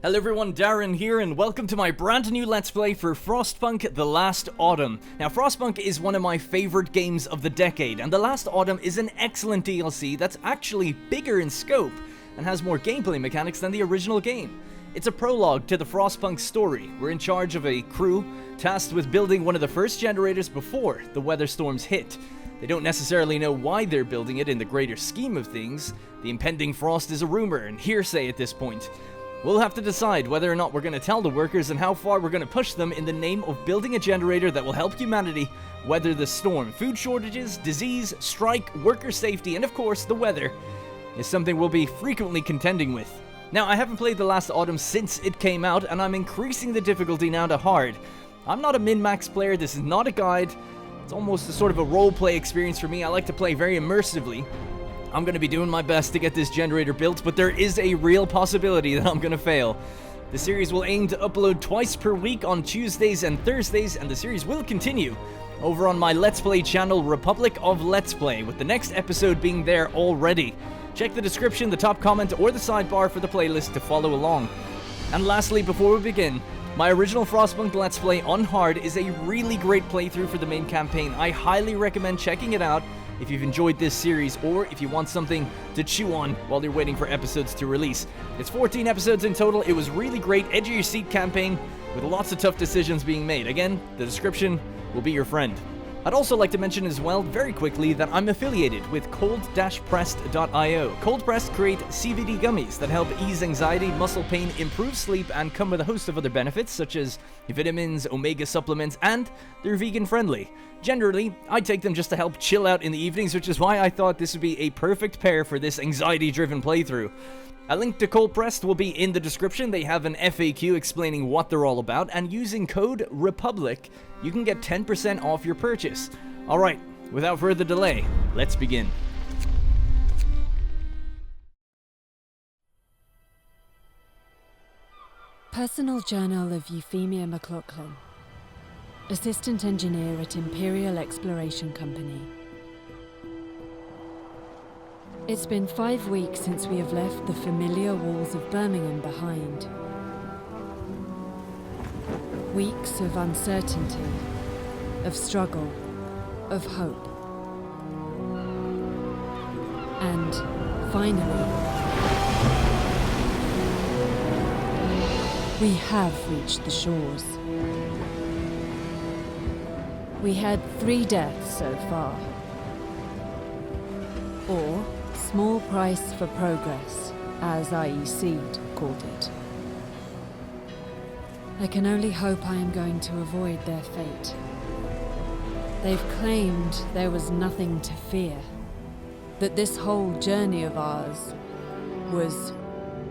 Hello everyone, Darren here, and welcome to my brand new Let's Play for Frostpunk The Last Autumn. Now, Frostpunk is one of my favorite games of the decade, and The Last Autumn is an excellent DLC that's actually bigger in scope and has more gameplay mechanics than the original game. It's a prologue to the Frostpunk story. We're in charge of a crew tasked with building one of the first generators before the weather storms hit. They don't necessarily know why they're building it in the greater scheme of things. The impending frost is a rumor and hearsay at this point. We'll have to decide whether or not we're going to tell the workers and how far we're going to push them in the name of building a generator that will help humanity weather the storm. Food shortages, disease, strike, worker safety, and of course the weather is something we'll be frequently contending with. Now, I haven't played The Last Autumn since it came out, and I'm increasing the difficulty now to hard. I'm not a min-max player, this is not a guide. It's almost a sort of a role-play experience for me. I like to play very immersively. I'm going to be doing my best to get this generator built, but there is a real possibility that I'm going to fail. The series will aim to upload twice per week on Tuesdays and Thursdays, and the series will continue over on my Let's Play channel, Republic of Let's Play, with the next episode being there already. Check the description, the top comment, or the sidebar for the playlist to follow along. And lastly, before we begin, my original Frostpunk Let's Play on hard is a really great playthrough for the main campaign. I highly recommend checking it out if you've enjoyed this series, or if you want something to chew on while you're waiting for episodes to release. It's 14 episodes in total. It was really great, edge-of-your-seat campaign with lots of tough decisions being made. Again, the description will be your friend. I'd also like to mention as well, very quickly, that I'm affiliated with cold-pressed.io. Cold Pressed create CBD gummies that help ease anxiety, muscle pain, improve sleep, and come with a host of other benefits, such as vitamins, omega supplements, and they're vegan-friendly. Generally, I take them just to help chill out in the evenings, which is why I thought this would be a perfect pair for this anxiety-driven playthrough. A link to Cold Pressed will be in the description. They have an FAQ explaining what they're all about, and using code REPUBLIC, you can get 10% off your purchase. Alright, without further delay, let's begin. Personal Journal of Euphemia McLaughlin, Assistant Engineer at Imperial Exploration Company. It's been 5 weeks since we have left the familiar walls of Birmingham behind. Weeks of uncertainty, of struggle, of hope. And finally, we have reached the shores. We had 3 deaths so far. Or small price for progress, as IEC called it. I can only hope I am going to avoid their fate. They've claimed there was nothing to fear, that this whole journey of ours was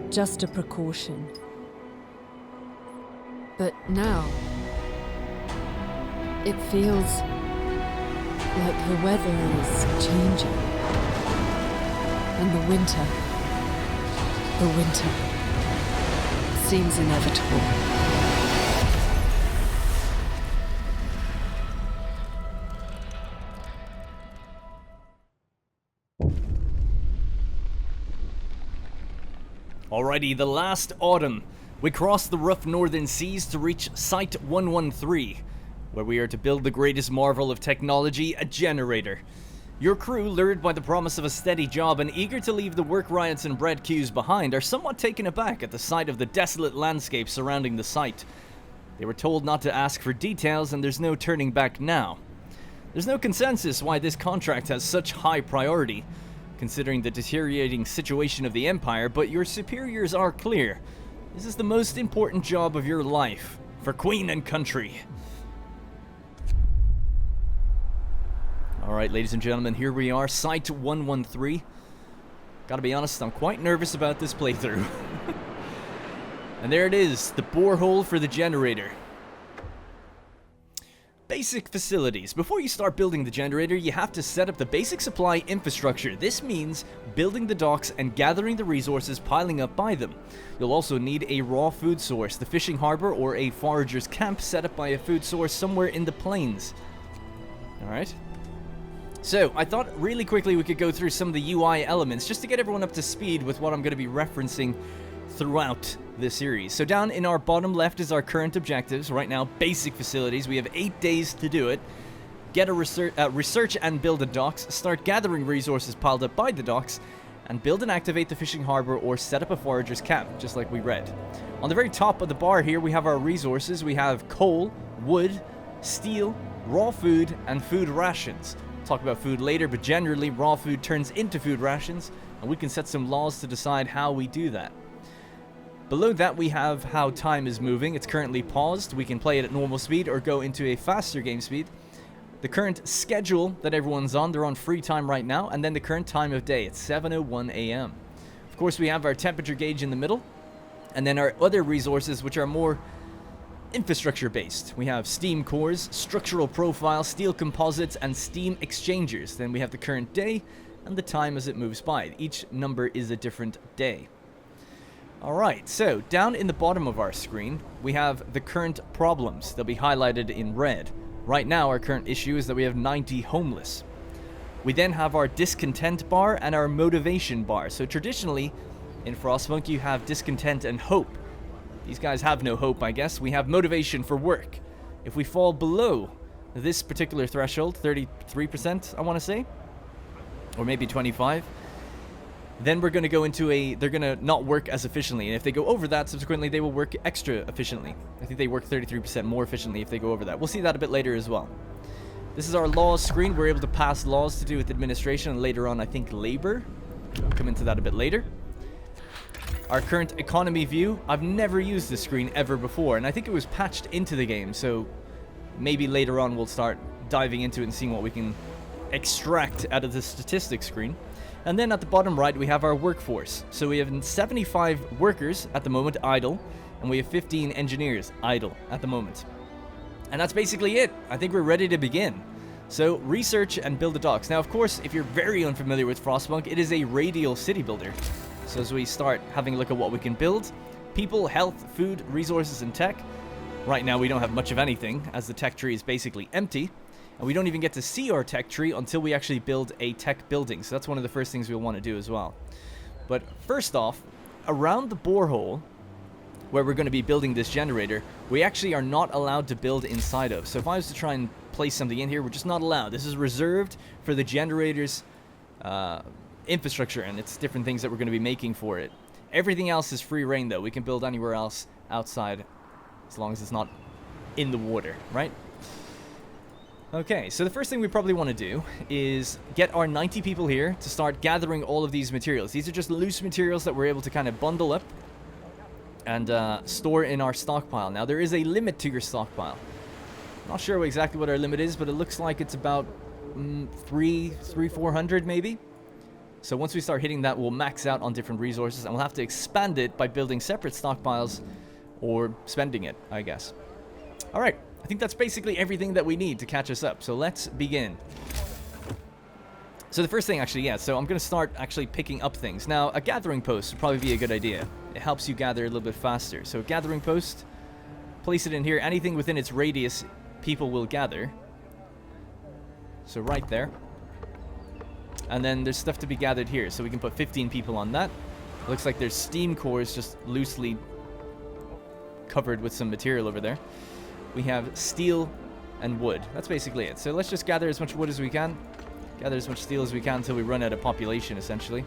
just a precaution. But now, it feels like the weather is changing. And the winter seems inevitable. Alrighty, The Last Autumn. We cross the rough northern seas to reach Site 113, where we are to build the greatest marvel of technology, a generator. Your crew, lured by the promise of a steady job and eager to leave the work riots and bread queues behind, are somewhat taken aback at the sight of the desolate landscape surrounding the site. They were told not to ask for details, and there's no turning back now. There's no consensus why this contract has such high priority, considering the deteriorating situation of the Empire, but your superiors are clear. This is the most important job of your life, for Queen and country. Alright, ladies and gentlemen, here we are, Site 113. Gotta be honest, I'm quite nervous about this playthrough. And there it is, the borehole for the generator. Basic facilities. Before you start building the generator, you have to set up the basic supply infrastructure. This means building the docks and gathering the resources piling up by them. You'll also need a raw food source, the fishing harbor, or a forager's camp set up by a food source somewhere in the plains. Alright. So, I thought really quickly we could go through some of the UI elements just to get everyone up to speed with what I'm going to be referencing throughout this series. So down in our bottom left is our current objectives. Right now, basic facilities. We have 8 days to do it. Get a research and build a docks. Start gathering resources piled up by the docks. And build and activate the fishing harbor or set up a forager's camp, just like we read. On the very top of the bar here, we have our resources. We have coal, wood, steel, raw food, and food rations. We'll talk about food later, but generally raw food turns into food rations, and we can set some laws to decide how we do that. Below that, we have how time is moving. It's currently paused. We can play it at normal speed or go into a faster game speed. The current schedule that everyone's on, they're on free time right now, and then the current time of day, it's 7:01 a.m. Of course, we have our temperature gauge in the middle, and then our other resources, which are more infrastructure-based. We have steam cores, structural profile, steel composites, and steam exchangers. Then we have the current day and the time as it moves by. Each number is a different day. Alright, so down in the bottom of our screen, we have the current problems. They'll be highlighted in red. Right now, our current issue is that we have 90 homeless. We then have our discontent bar and our motivation bar. So traditionally, in Frostpunk, you have discontent and hope. These guys have no hope, I guess. We have motivation for work. If we fall below this particular threshold, 33%, I want to say, or maybe 25%, then we're going to go into they're going to not work as efficiently. And if they go over that, subsequently, they will work extra efficiently. I think they work 33% more efficiently if they go over that. We'll see that a bit later as well. This is our laws screen. We're able to pass laws to do with administration and later on, I think, labor. We'll come into that a bit later. Our current economy view. I've never used this screen ever before, and I think it was patched into the game, so maybe later on we'll start diving into it and seeing what we can extract out of the statistics screen. And then at the bottom right, we have our workforce. So we have 75 workers at the moment idle, and we have 15 engineers idle at the moment. And that's basically it. I think we're ready to begin. So research and build the docks. Now, of course, if you're very unfamiliar with Frostpunk, it is a radial city builder. So as we start having a look at what we can build, people, health, food, resources, and tech. Right now, we don't have much of anything, as the tech tree is basically empty. And we don't even get to see our tech tree until we actually build a tech building. So that's one of the first things we'll want to do as well. But first off, around the borehole, where we're going to be building this generator, we actually are not allowed to build inside of. So if I was to try and place something in here, we're just not allowed. This is reserved for the generator's infrastructure, and it's different things that we're going to be making for it. Everything else is free reign, though. We can build anywhere else outside, as long as it's not in the water, right? Okay, so the first thing we probably want to do is get our 90 people here to start gathering all of these materials. These are just loose materials that we're able to kind of bundle up and store in our stockpile. Now, there is a limit to your stockpile. Not sure exactly what our limit is, but it looks like it's about 400 maybe. So once we start hitting that, we'll max out on different resources, and we'll have to expand it by building separate stockpiles or spending it, I guess. All right. I think that's basically everything that we need to catch us up. So let's begin. So the first thing, actually, yeah, so I'm going to start actually picking up things. Now, a gathering post would probably be a good idea. It helps you gather a little bit faster. So gathering post, place it in here. Anything within its radius, people will gather. So right there. And then there's stuff to be gathered here. So we can put 15 people on that. It looks like there's steam cores just loosely covered with some material over there. We have steel and wood. That's basically it. So let's just gather as much wood as we can. Gather as much steel as we can until we run out of population, essentially.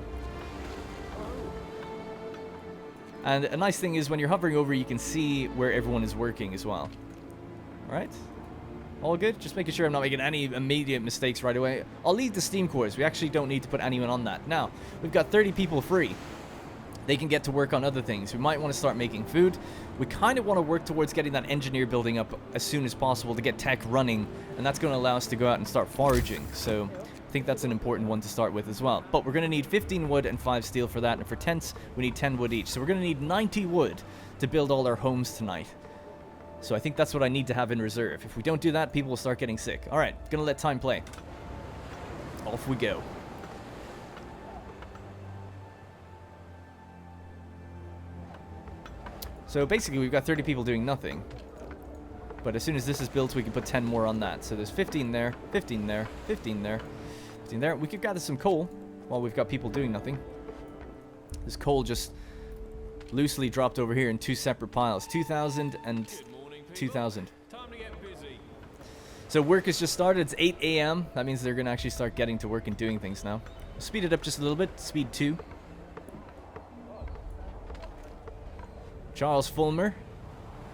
And a nice thing is when you're hovering over, you can see where everyone is working as well. Alright? All good? Just making sure I'm not making any immediate mistakes right away. I'll leave the steam cores. We actually don't need to put anyone on that. Now, we've got 30 people free. They can get to work on other things. We might want to start making food. We kind of want to work towards getting that engineer building up as soon as possible to get tech running, and that's going to allow us to go out and start foraging. So I think that's an important one to start with as well. But we're going to need 15 wood and 5 steel for that, and for tents, we need 10 wood each. So we're going to need 90 wood to build all our homes tonight. So I think that's what I need to have in reserve. If we don't do that, people will start getting sick. All right, going to let time play. Off we go. So basically, we've got 30 people doing nothing. But as soon as this is built, we can put 10 more on that. So there's 15 there, 15 there, 15 there, 15 there. We could gather some coal while we've got people doing nothing. This coal just loosely dropped over here in 2 separate piles. 2,000 and 2,000. So work has just started. It's 8 a.m. That means they're going to actually start getting to work and doing things now. Speed it up just a little bit. Speed 2. Charles Fulmer.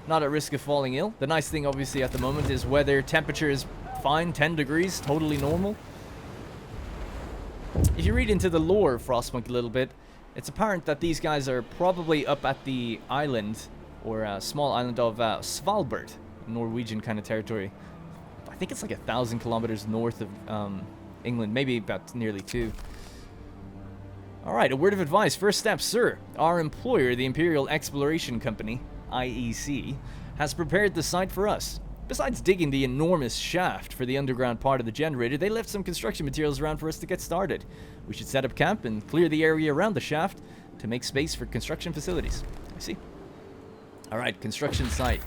Not at risk of falling ill. The nice thing, obviously, at the moment is weather. Temperature is fine. 10 degrees. Totally normal. If you read into the lore of Frostpunk a little bit, it's apparent that these guys are probably up at the island, or small island of Svalbard, Norwegian kind of territory. I think it's like 1,000 kilometers north of England, maybe about nearly 2. Alright, a word of advice. First step, sir. Our employer, the Imperial Exploration Company, IEC, has prepared the site for us. Besides digging the enormous shaft for the underground part of the generator, they left some construction materials around for us to get started. We should set up camp and clear the area around the shaft to make space for construction facilities. I see. Alright, construction site.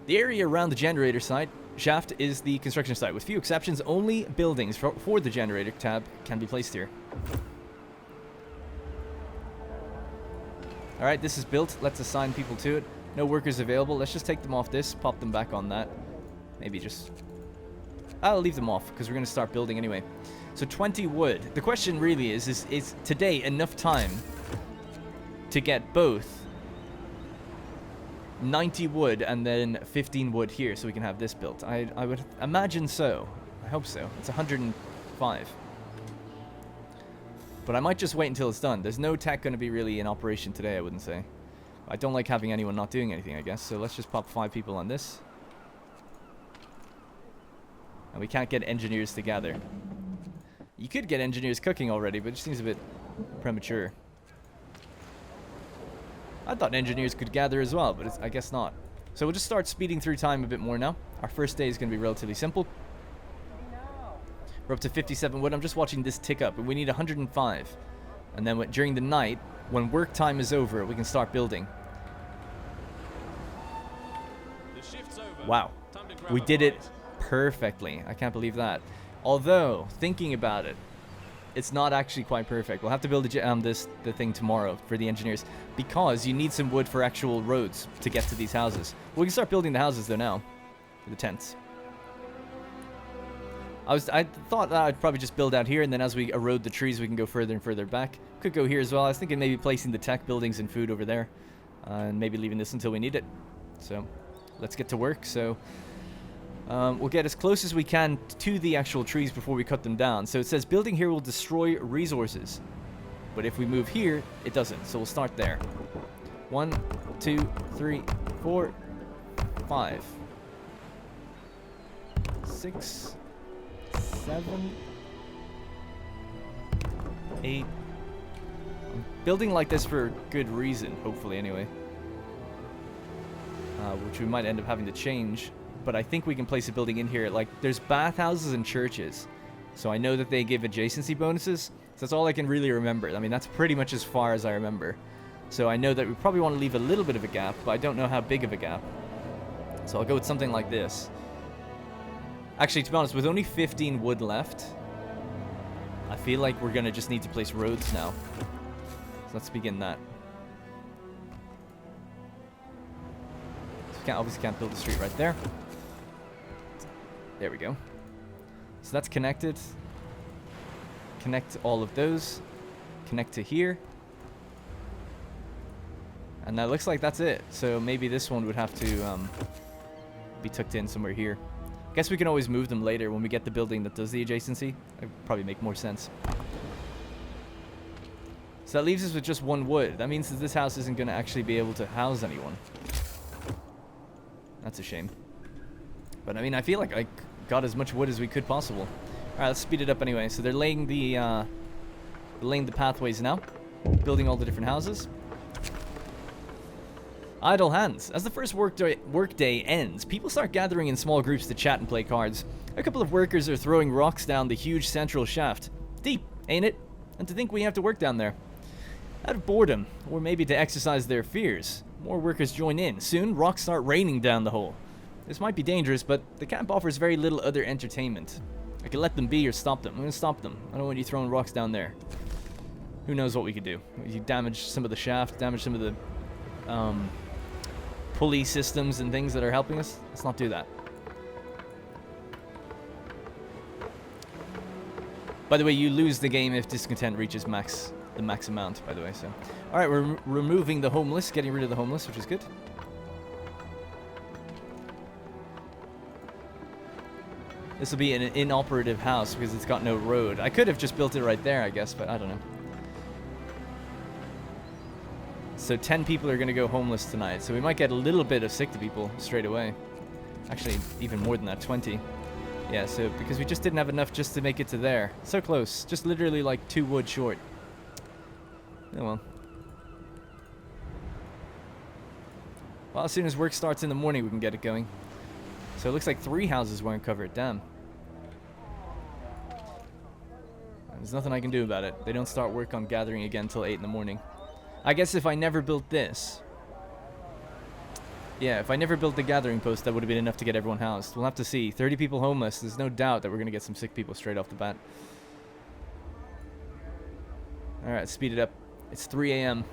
The area around the generator site shaft is the construction site. With few exceptions, only buildings for the generator tab can be placed here. Alright, this is built. Let's assign people to it. No workers available. Let's just take them off this, pop them back on that. Maybe just... I'll leave them off, because we're going to start building anyway. So 20 wood. The question really is today enough time to get both 90 wood and then 15 wood here so we can have this built? I would imagine so. I hope so. It's 105. But I might just wait until it's done. There's no tech going to be really in operation today, I wouldn't say. I don't like having anyone not doing anything, I guess. So let's just pop 5 people on this. And we can't get engineers to gather. You could get engineers cooking already, but it just seems a bit premature. I thought engineers could gather as well, but I guess not. So we'll just start speeding through time a bit more now. Our first day is going to be relatively simple. We're up to 57 wood. I'm just watching this tick up, and we need 105. And then during the night, when work time is over, we can start building. Wow. We did it perfectly. I can't believe that. Although, thinking about it, it's not actually quite perfect. We'll have to build the thing tomorrow for the engineers, because you need some wood for actual roads to get to these houses. We can start building the houses though now, for the tents. I thought that I'd probably just build out here, and then as we erode the trees, we can go further and further back. Could go here as well. I was thinking maybe placing the tech buildings and food over there, and maybe leaving this until we need it. So, let's get to work. So, we'll get as close as we can to the actual trees before we cut them down. So it says building here will destroy resources, but if we move here, it doesn't. So we'll start there. 1, 2, 3, 4, 5, 6, 7, 8. I'm building like this for good reason, hopefully anyway. Which we might end up having to change. But I think we can place a building in here. Like, there's bathhouses and churches. So I know that they give adjacency bonuses. So that's all I can really remember. I mean, that's pretty much as far as I remember. So I know that we probably want to leave a little bit of a gap, but I don't know how big of a gap. So I'll go with something like this. Actually, to be honest, with only 15 wood left, I feel like we're going to just need to place roads now. So let's begin that. So obviously can't build a street right there. There we go. So that's connected. Connect all of those. Connect to here. And that looks like that's it. So maybe this one would have to be tucked in somewhere here. Guess we can always move them later when we get the building that does the adjacency. That would probably make more sense. So that leaves us with just 1 wood. That means that this house isn't going to actually be able to house anyone. That's a shame. But I mean, I feel like I got as much wood as we could possible. Alright, let's speed it up anyway. So they're laying the pathways now. Building all the different houses. Idle hands. As the first workday ends, people start gathering in small groups to chat and play cards. A couple of workers are throwing rocks down the huge central shaft. Deep, ain't it? And to think we have to work down there. Out of boredom, or maybe to exercise their fears, more workers join in. Soon, rocks start raining down the hole. This might be dangerous, but the camp offers very little other entertainment. I can let them be or stop them. I'm going to stop them. I don't want you throwing rocks down there. who knows what we could do. You damage some of the shaft, damage some of the pulley systems and things that are helping us. Let's not do that. By the way, you lose the game if discontent reaches the max amount, by the way. So, all right, we're removing the homeless, getting rid of the homeless, which is good. This will be an inoperative house because it's got no road. I could have just built it right there, I guess, but I don't know. So 10 people are going to go homeless tonight. So we might get a little bit of sick to people straight away. Actually, even more than that, 20. Yeah, so because we just didn't have enough just to make it to there. So close. Just literally like 2 wood short. Oh well. Well, as soon as work starts in the morning, we can get it going. So it looks like 3 houses weren't covered. Damn. There's nothing I can do about it. They don't start work on gathering again until 8 in the morning. I guess if I never built this... Yeah, if I never built the gathering post, that would have been enough to get everyone housed. We'll have to see. 30 people homeless. There's no doubt that we're going to get some sick people straight off the bat. Alright, speed it up. It's 3 a.m.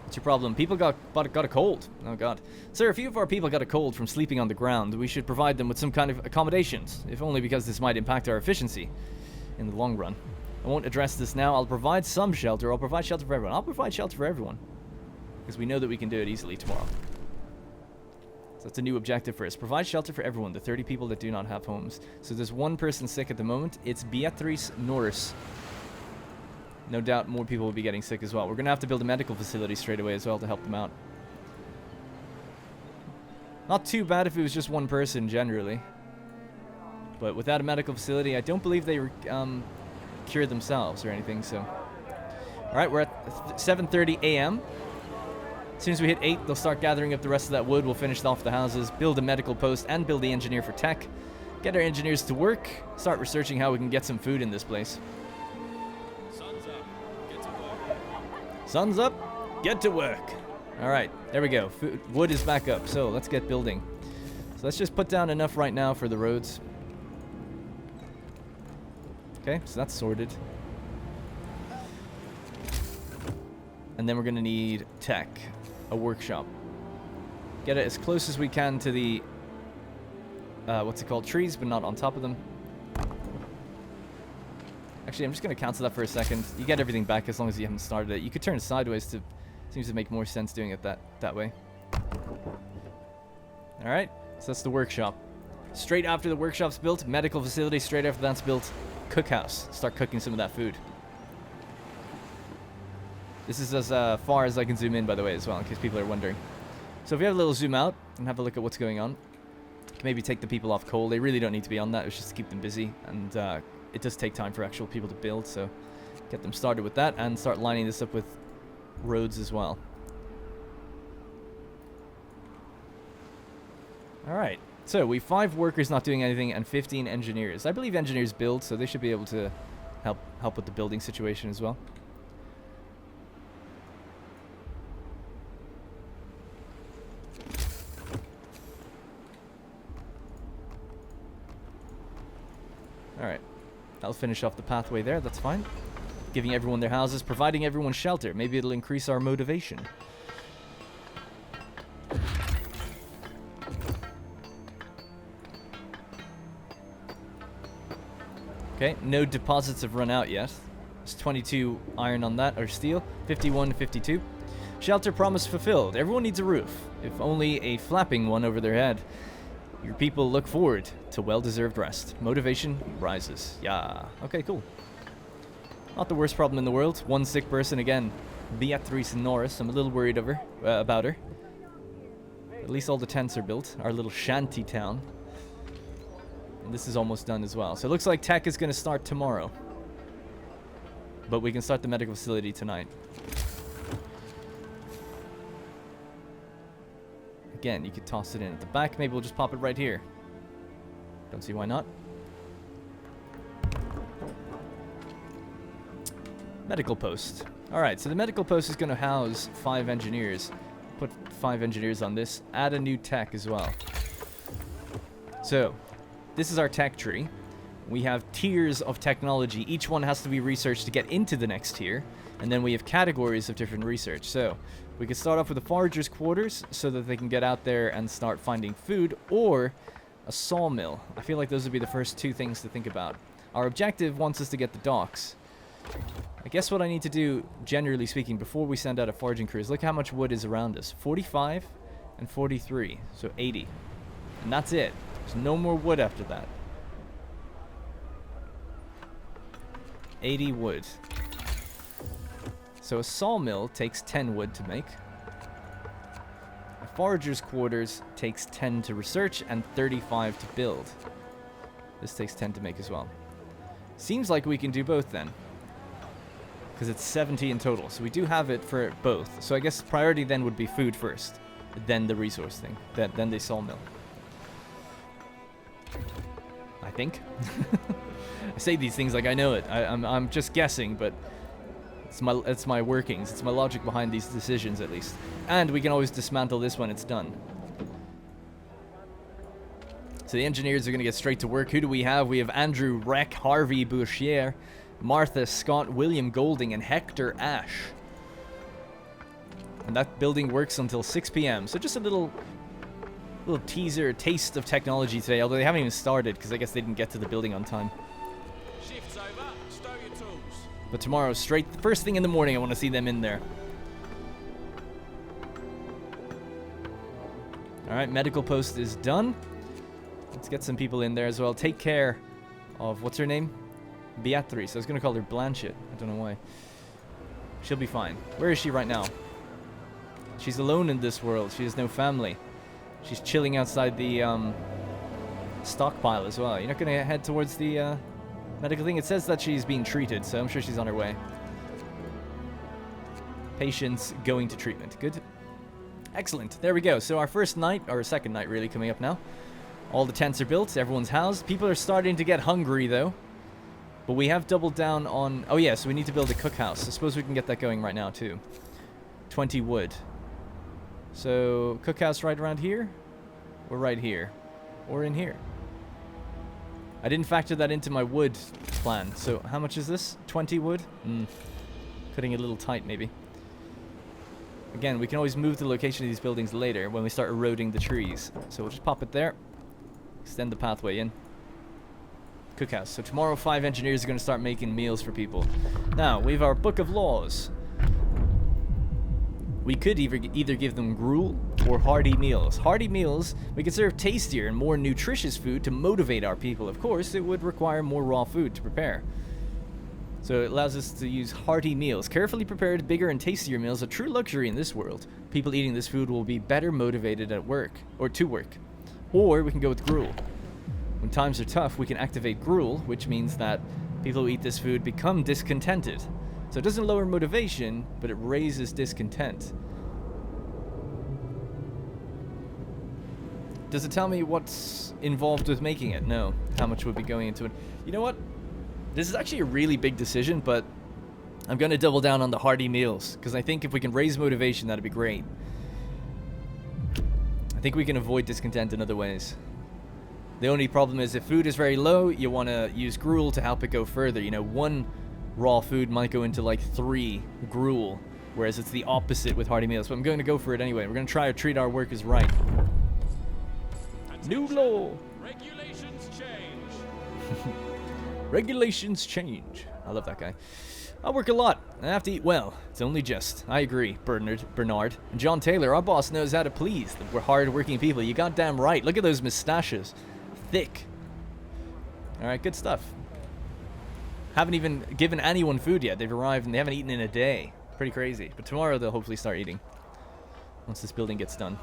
What's your problem? People got a cold. Oh god. Sir, a few of our people got a cold from sleeping on the ground. We should provide them with some kind of accommodations, if only because this might impact our efficiency in the long run. I won't address this now. I'll provide some shelter. I'll provide shelter for everyone. I'll provide shelter for everyone. Because we know that we can do it easily tomorrow. So that's a new objective for us. Provide shelter for everyone, the 30 people that do not have homes. So there's one person sick at the moment. It's Beatrice Norris. No doubt more people will be getting sick as well. We're going to have to build a medical facility straight away as well to help them out. Not too bad if it was just one person generally. But without a medical facility, I don't believe they cure themselves or anything, so... Alright, we're at 7:30 a.m. As soon as we hit 8, they'll start gathering up the rest of that wood. We'll finish off the houses, build a medical post, and build the engineer for tech. Get our engineers to work. Start researching how we can get some food in this place. Sun's up. Get to work. Sun's up. Get to work. Alright, there we go. Wood is back up, so let's get building. So let's just put down enough right now for the roads. Okay, so that's sorted. And then we're going to need tech. A workshop. Get it as close as we can to the... what's it called? Trees, but not on top of them. Actually, I'm just going to cancel that for a second. You get everything back as long as you haven't started it. You could turn it sideways to... Seems to make more sense doing it that way. Alright, so that's the workshop. Straight after the workshop's built, medical facility. Straight after that's built, cookhouse. Start cooking some of that food. This is as far as I can zoom in, by the way, as well, in case people are wondering. So if we have a little zoom out and have a look at what's going on, can maybe take the people off coal. They really don't need to be on that. It's just to keep them busy, and it does take time for actual people to build, so get them started with that and start lining this up with roads as well. Alright, so we have 5 workers not doing anything and 15 engineers. I believe engineers build, so they should be able to help with the building situation as well. Alright, that'll finish off the pathway there, that's fine. Giving everyone their houses, providing everyone shelter. Maybe it'll increase our motivation. Okay, no deposits have run out yet. There's 22 iron on that, or steel. 51 to 52. Shelter promise fulfilled. Everyone needs a roof, if only a flapping one over their head. Your people look forward to well-deserved rest. Motivation rises. Yeah. Okay, cool. Not the worst problem in the world. One sick person again. Beatrice Norris. I'm a little worried about her. At least all the tents are built. Our little shanty town. And this is almost done as well. So it looks like tech is going to start tomorrow. But we can start the medical facility tonight. Again, you could toss it in at the back. Maybe we'll just pop it right here. Don't see why not. Medical post. Alright, so the medical post is going to house 5 engineers. Put 5 engineers on this. Add a new tech as well. So, this is our tech tree. we have tiers of technology. Each one has to be researched to get into the next tier. And then we have categories of different research. So we could start off with the forager's quarters so that they can get out there and start finding food, or a sawmill. I feel like those would be the first two things to think about. Our objective wants us to get the docks. I guess what I need to do, generally speaking, before we send out a foraging crew is look how much wood is around us. 45 and 43, so 80. And that's it. There's no more wood after that. 80 wood. So a sawmill takes 10 wood to make. A forager's quarters takes 10 to research and 35 to build. This takes 10 to make as well. Seems like we can do both then, because it's 70 in total. So we do have it for both. So I guess priority then would be food first, then the resource thing, then the sawmill. I think. I say these things like I know it. I'm just guessing, but it's my workings. It's my logic behind these decisions, at least. And we can always dismantle this when it's done. So the engineers are going to get straight to work. Who do we have? We have Andrew Reck, Harvey Bouchier, Martha Scott, William Golding, and Hector Ash. And that building works until 6 p.m. So just a little teaser, taste of technology today. Although they haven't even started because I guess they didn't get to the building on time. Shift's over. Stow your tools. But tomorrow, straight first thing in the morning, I want to see them in there. Alright, medical post is done. Let's get some people in there as well. Take care of, what's her name? Beatrice. I was going to call her Blanchett. I don't know why. She'll be fine. Where is she right now? She's alone in this world. She has no family. She's chilling outside the stockpile as well. You're not going to head towards the medical thing? It says that she's being treated, so I'm sure she's on her way. Patients going to treatment. Good. Excellent. There we go. So our first night, or second night really, coming up now. All the tents are built. Everyone's housed. People are starting to get hungry, though. But we have doubled down on... Oh, yeah, so we need to build a cookhouse. I suppose we can get that going right now, too. 20 wood. So, cookhouse right around here? Or right here? Or in here? I didn't factor that into my wood plan. So, how much is this? 20 wood? Cutting it a little tight, maybe. Again, we can always move the location of these buildings later when we start eroding the trees. So, we'll just pop it there. Extend the pathway in. Cookhouse. So tomorrow 5 engineers are going to start making meals for people. Now, we have our book of laws. We could either give them gruel or hearty meals. Hearty meals, we can serve tastier and more nutritious food to motivate our people. Of course, it would require more raw food to prepare. So it allows us to use hearty meals. Carefully prepared, bigger and tastier meals are true luxury in this world. People eating this food will be better motivated at work, or to work. Or we can go with gruel. When times are tough, we can activate gruel, which means that people who eat this food become discontented. So it doesn't lower motivation, but it raises discontent. Does it tell me what's involved with making it? No. How much would be going into it? You know what? This is actually a really big decision, but I'm going to double down on the hearty meals, because I think if we can raise motivation, that'd be great. I think we can avoid discontent in other ways. The only problem is if food is very low, you want to use gruel to help it go further. You know, 1 raw food might go into like 3 gruel, whereas it's the opposite with hearty meals. But I'm going to go for it anyway. We're going to try to treat our workers right. New law. Regulations change. Regulations change. I love that guy. I work a lot. I have to eat well. It's only just. I agree, Bernard. And John Taylor, our boss, knows how to please. We're hard-working people. You goddamn right. Look at those mustaches. Thick. Alright, good stuff. Haven't even given anyone food yet. They've arrived and they haven't eaten in a day. Pretty crazy. But tomorrow they'll hopefully start eating. Once this building gets done.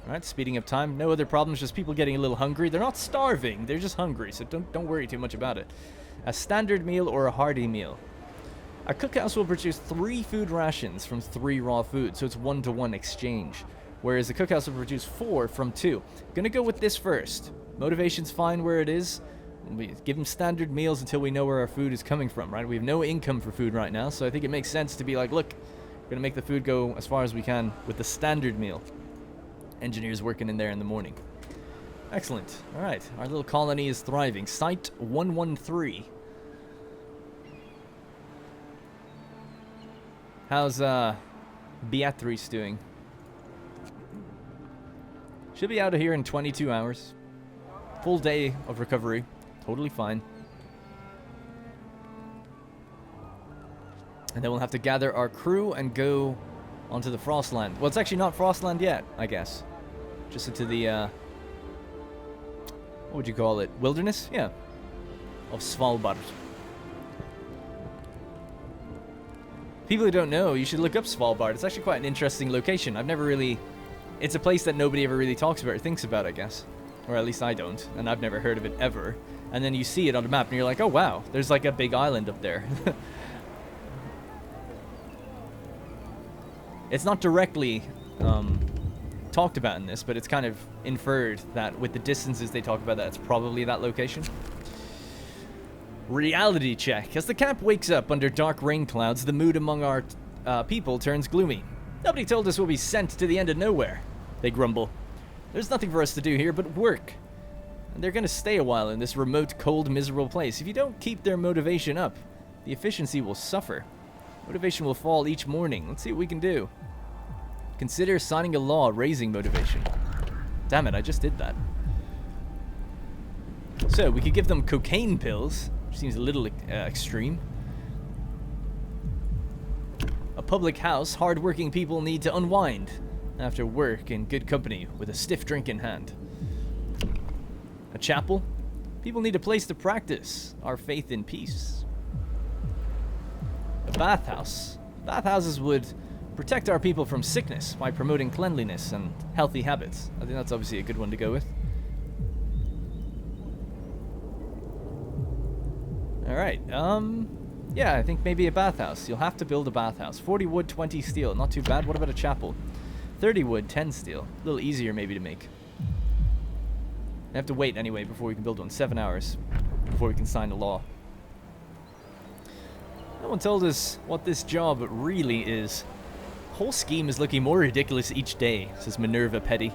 Alright, speeding up time. No other problems, just people getting a little hungry. They're not starving, they're just hungry, so don't worry too much about it. A standard meal or a hearty meal. Our cookhouse will produce 3 food rations from 3 raw food, so it's 1-to-1 exchange. Whereas the cookhouse will produce 4 from 2. Gonna go with this first. Motivation's fine where it is. We give them standard meals until we know where our food is coming from, right? We have no income for food right now, so I think it makes sense to be like, look, we're gonna make the food go as far as we can with the standard meal. Engineers working in there in the morning. Excellent. Alright, our little colony is thriving. Site 113. How's Beatrice doing? She'll be out of here in 22 hours. Full day of recovery. Totally fine. And then we'll have to gather our crew and go onto the Frostland. Well, it's actually not Frostland yet, I guess. Just into the, what would you call it? Wilderness? Yeah. Of Svalbard. People who don't know, you should look up Svalbard. It's actually quite an interesting location. I've never really... It's a place that nobody ever really talks about or thinks about, I guess. Or at least I don't. And I've never heard of it ever. And then you see it on the map and you're like, oh wow, there's like a big island up there. It's not directly talked about in this, but it's kind of inferred that with the distances they talk about that it's probably that location. Reality check. As the camp wakes up under dark rain clouds, the mood among our people turns gloomy. Nobody told us we'll be sent to the end of nowhere, they grumble. There's nothing for us to do here but work. And they're going to stay a while in this remote, cold, miserable place. If you don't keep their motivation up, the efficiency will suffer. Motivation will fall each morning. Let's see what we can do. Consider signing a law raising motivation. Damn it, I just did that. So, we could give them cocaine pills, which seems a little extreme. A public house, hard-working people need to unwind after work in good company with a stiff drink in hand. A chapel, people need a place to practice our faith in peace. A bathhouse. Bathhouses would protect our people from sickness by promoting cleanliness and healthy habits. I think that's obviously a good one to go with. Alright, yeah, I think maybe a bathhouse. You'll have to build a bathhouse. 40 wood, 20 steel. Not too bad. What about a chapel? 30 wood, 10 steel. A little easier maybe to make. I have to wait anyway before we can build one. 7 hours before we can sign the law. No one told us what this job really is. The whole scheme is looking more ridiculous each day, says Minerva Petty.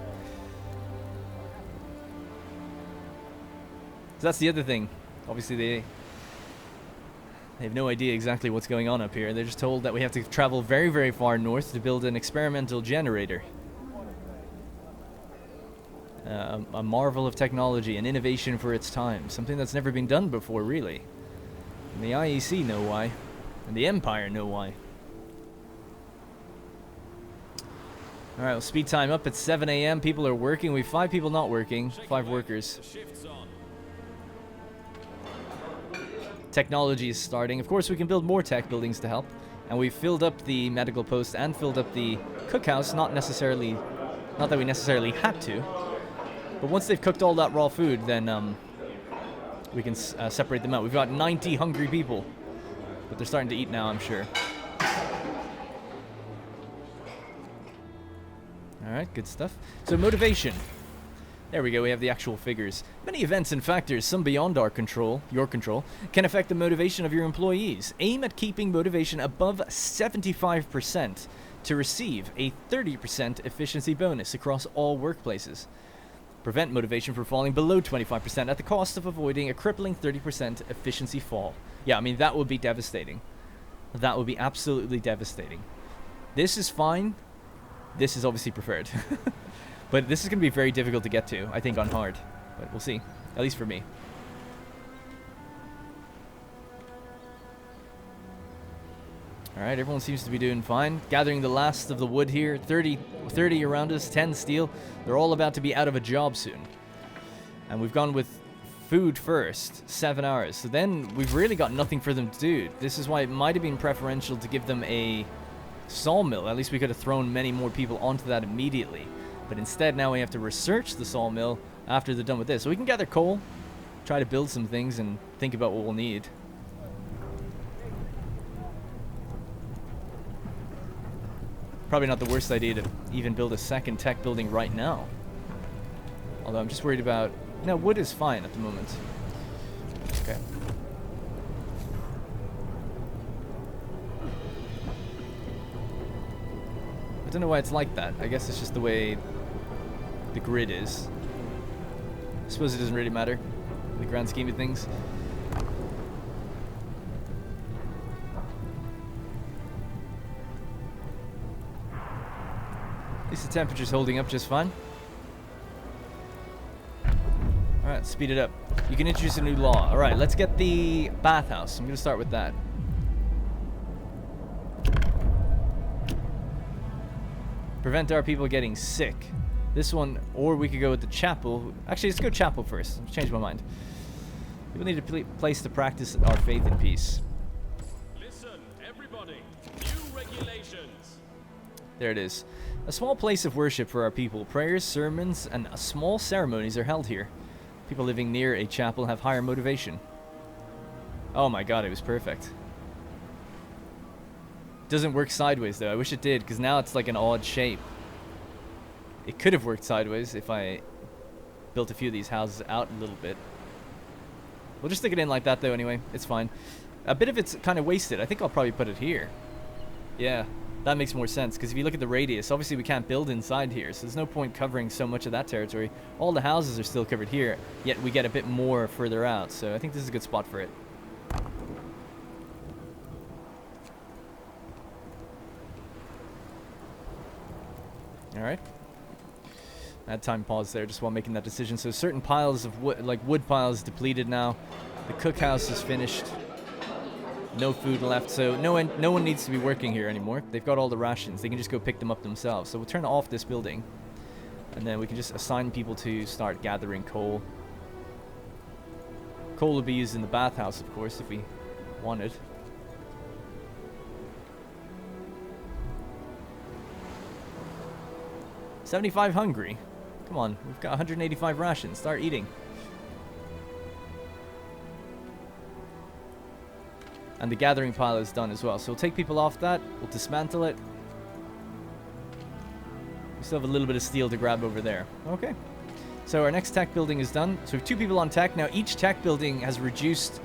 So that's the other thing. Obviously they have no idea exactly what's going on up here. They're just told that we have to travel very, very far north to build an experimental generator. A marvel of technology, an innovation for its time. Something that's never been done before, really. And the IEC know why. And the Empire know why. Alright, well, speed time up at 7 a.m. People are working. We have 5 people not working. 5 workers. Technology is starting. Of course, we can build more tech buildings to help. And we've filled up the medical post and filled up the cookhouse. Not that we necessarily had to. But once they've cooked all that raw food, then we can separate them out. We've got 90 hungry people. But they're starting to eat now, I'm sure. Alright, good stuff. So motivation. There we go, we have the actual figures. Many events and factors, some beyond our control, your control, can affect the motivation of your employees. Aim at keeping motivation above 75% to receive a 30% efficiency bonus across all workplaces. Prevent motivation from falling below 25% at the cost of avoiding a crippling 30% efficiency fall. Yeah, I mean, that would be devastating. That would be absolutely devastating. This is fine. This is obviously preferred. But this is going to be very difficult to get to, I think, on hard. But we'll see. At least for me. Alright, everyone seems to be doing fine. Gathering the last of the wood here. 30 around us, 10 steel. They're all about to be out of a job soon. And we've gone with food first. 7 hours. So then we've really got nothing for them to do. This is why it might have been preferential to give them a sawmill. At least we could have thrown many more people onto that immediately. But instead now we have to research the sawmill after they're done with this. So we can gather coal, try to build some things, and think about what we'll need. Probably not the worst idea to even build a second tech building right now. Although I'm just worried about... No, wood is fine at the moment. Okay. I don't know why it's like that. I guess it's just the way the grid is. suppose it doesn't really matter in the grand scheme of things. At least the temperature's holding up just fine. Alright, speed it up. You can introduce a new law. Alright, let's get the bathhouse. I'm going to start with that. Prevent our people getting sick. This one, or we could go with the chapel. Actually, let's go chapel first. I've changed my mind. People need a place to practice our faith and peace. Listen, everybody. New regulations. There it is. A small place of worship for our people. Prayers, sermons, and small ceremonies are held here. People living near a chapel have higher motivation. Oh my god, it was perfect. Doesn't work sideways though. I wish it did, because now it's like an odd shape. It could have worked sideways if I built a few of these houses out a little bit. We'll just stick it in like that though anyway. It's fine. A bit of it's kind of wasted. I think I'll probably put it here. Yeah, that makes more sense, because if you look at the radius, obviously we can't build inside here, so there's no point covering so much of that territory. All the houses are still covered here, yet we get a bit more further out, so I think this is a good spot for it. Alright. I had time pause there just while making that decision. So certain piles of wood, like wood piles, depleted now. The cookhouse is finished. No food left, so no one needs to be working here anymore. They've got all the rations. They can just go pick them up themselves. So we'll turn off this building. And then we can just assign people to start gathering coal. Coal will be used in the bathhouse, of course, if we wanted. $75 hungry. Come on, we've got 185 rations. Start eating. And the gathering pile is done as well. So we'll take people off that. We'll dismantle it. We still have a little bit of steel to grab over there. Okay. So our next tech building is done. So we have 2 people on tech. Now each tech building has reduced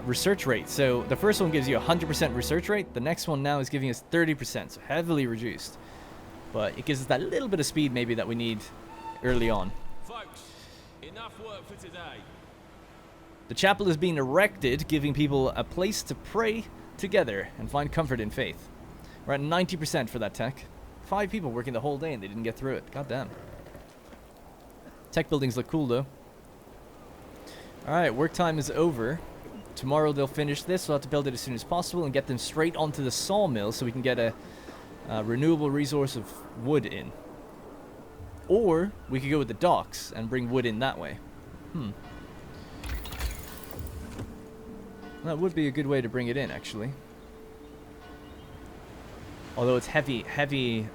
research rate. So the first one gives you 100% research rate. The next one now is giving us 30%. So heavily reduced. But it gives us that little bit of speed maybe that we need early on. Folks, enough work for today. The chapel is being erected, giving people a place to pray together and find comfort in faith. We're at 90% for that tech. 5 people working the whole day and they didn't get through it. God damn. Tech buildings look cool though. Alright, work time is over. Tomorrow they'll finish this. We'll have to build it as soon as possible and get them straight onto the sawmill so we can get a renewable resource of wood in. Or we could go with the docks and bring wood in that way. That would be a good way to bring it in, actually. Although it's heavy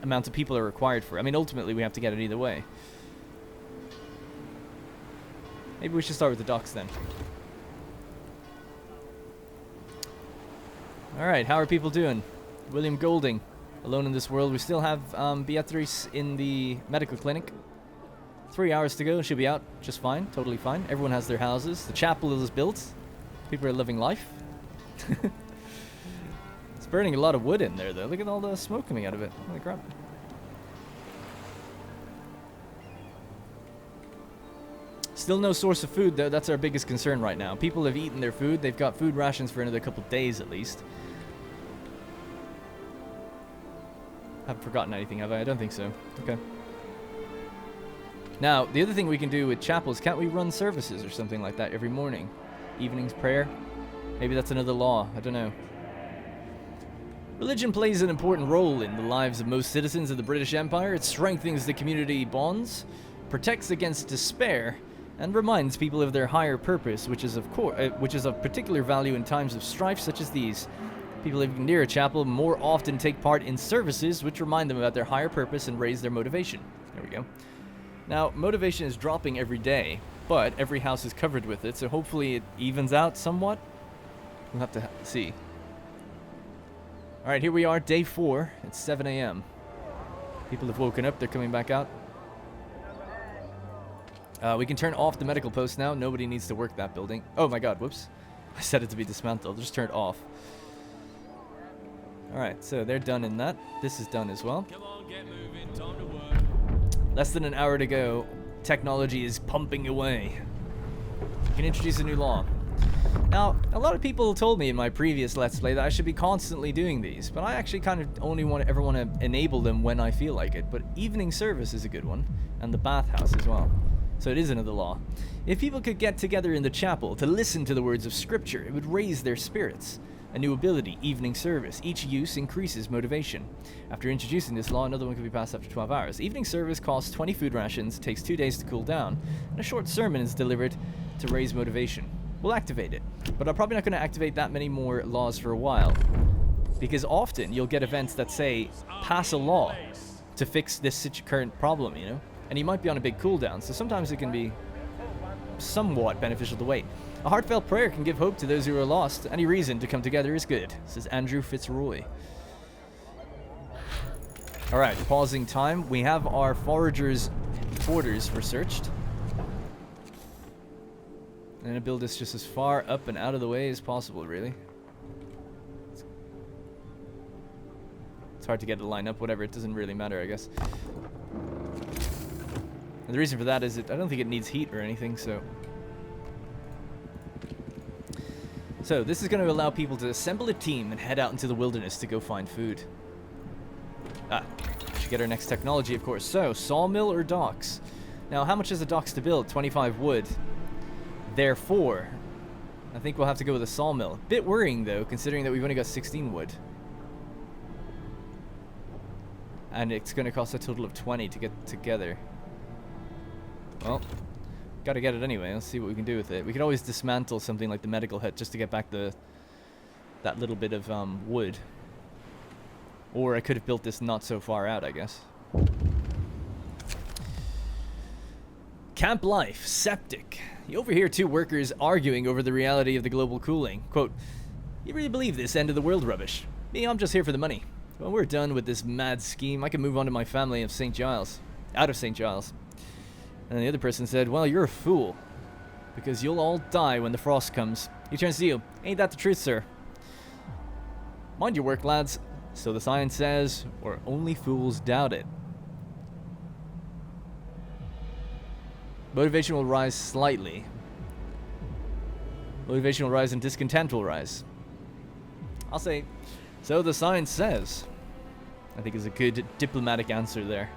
amounts of people are required for it. I mean, ultimately we have to get it either way. Maybe we should start with the docks then. Alright, how are people doing? William Golding, alone in this world. We still have Beatrice in the medical clinic. 3 hours to go, she'll be out just fine, totally fine. Everyone has their houses. The chapel is built. People are living life. It's burning a lot of wood in there though. Look at all the smoke coming out of it. Holy crap. Still no source of food though. That's our biggest concern right now. People have eaten their food. They've got food rations for another couple days at least. Haven't forgotten anything, have I? I don't think so. Okay. Now, the other thing we can do with chapels, can't we run services or something like that every morning? Evening's prayer? Maybe that's another law. I don't know. Religion plays an important role in the lives of most citizens of the British Empire. It strengthens the community bonds, protects against despair, and reminds people of their higher purpose, which is of particular value in times of strife such as these. People living near a chapel more often take part in services which remind them about their higher purpose and raise their motivation. There we go. Now, motivation is dropping every day, but every house is covered with it, so hopefully it evens out somewhat. We'll have to see. Alright, here we are, day 4. It's 7 a.m. People have woken up, they're coming back out. We can turn off the medical post now. Nobody needs to work that building. Oh my god, whoops. I set it to be dismantled. Just turn it off. Alright, so they're done in that. This is done as well. Come on, get moving. Time to work. Less than an hour to go. technology is pumping away. You can introduce a new law. Now, a lot of people told me in my previous Let's Play that I should be constantly doing these, but I actually kind of only ever want to enable them when I feel like it. But evening service is a good one, and the bathhouse as well. So it is another law. If people could get together in the chapel to listen to the words of scripture, it would raise their spirits. A new ability, evening service. Each use increases motivation. After introducing this law, another one can be passed after 12 hours. Evening service costs 20 food rations, takes 2 days to cool down, and a short sermon is delivered to raise motivation. We'll activate it, but I'm probably not going to activate that many more laws for a while, because often you'll get events that say, pass a law to fix this current problem, you know? And you might be on a big cooldown, so sometimes it can be somewhat beneficial to wait. A heartfelt prayer can give hope to those who are lost. Any reason to come together is good, says Andrew Fitzroy. Alright, pausing time. We have our foragers' quarters researched. I'm going to build this just as far up and out of the way as possible, really. It's hard to get it to line up, whatever. It doesn't really matter, I guess. And the reason for that is I don't think it needs heat or anything, so... So, this is going to allow people to assemble a team and head out into the wilderness to go find food. Should get our next technology, of course. So, sawmill or docks? Now, how much is the docks to build? 25 wood. Therefore, I think we'll have to go with a sawmill. Bit worrying, though, considering that we've only got 16 wood. And it's going to cost a total of 20 to get together. Well... Gotta get it anyway. Let's see what we can do with it. We could always dismantle something like the medical hut just to get back that little bit of wood. Or I could have built this not so far out, I guess. Camp life, septic. You overhear two workers arguing over the reality of the global cooling. Quote, "You really believe this end of the world rubbish? Me, I'm just here for the money. When we're done with this mad scheme, I can move on to my family of St. Giles. Out of St. Giles." And the other person said, "Well, you're a fool, because you'll all die when the frost comes." He turns to you. "Ain't that the truth, sir?" "Mind your work, lads. So the sign says, or only fools doubt it." Motivation will rise slightly. Motivation will rise and discontent will rise. I'll say, "So the sign says." I think is a good diplomatic answer there.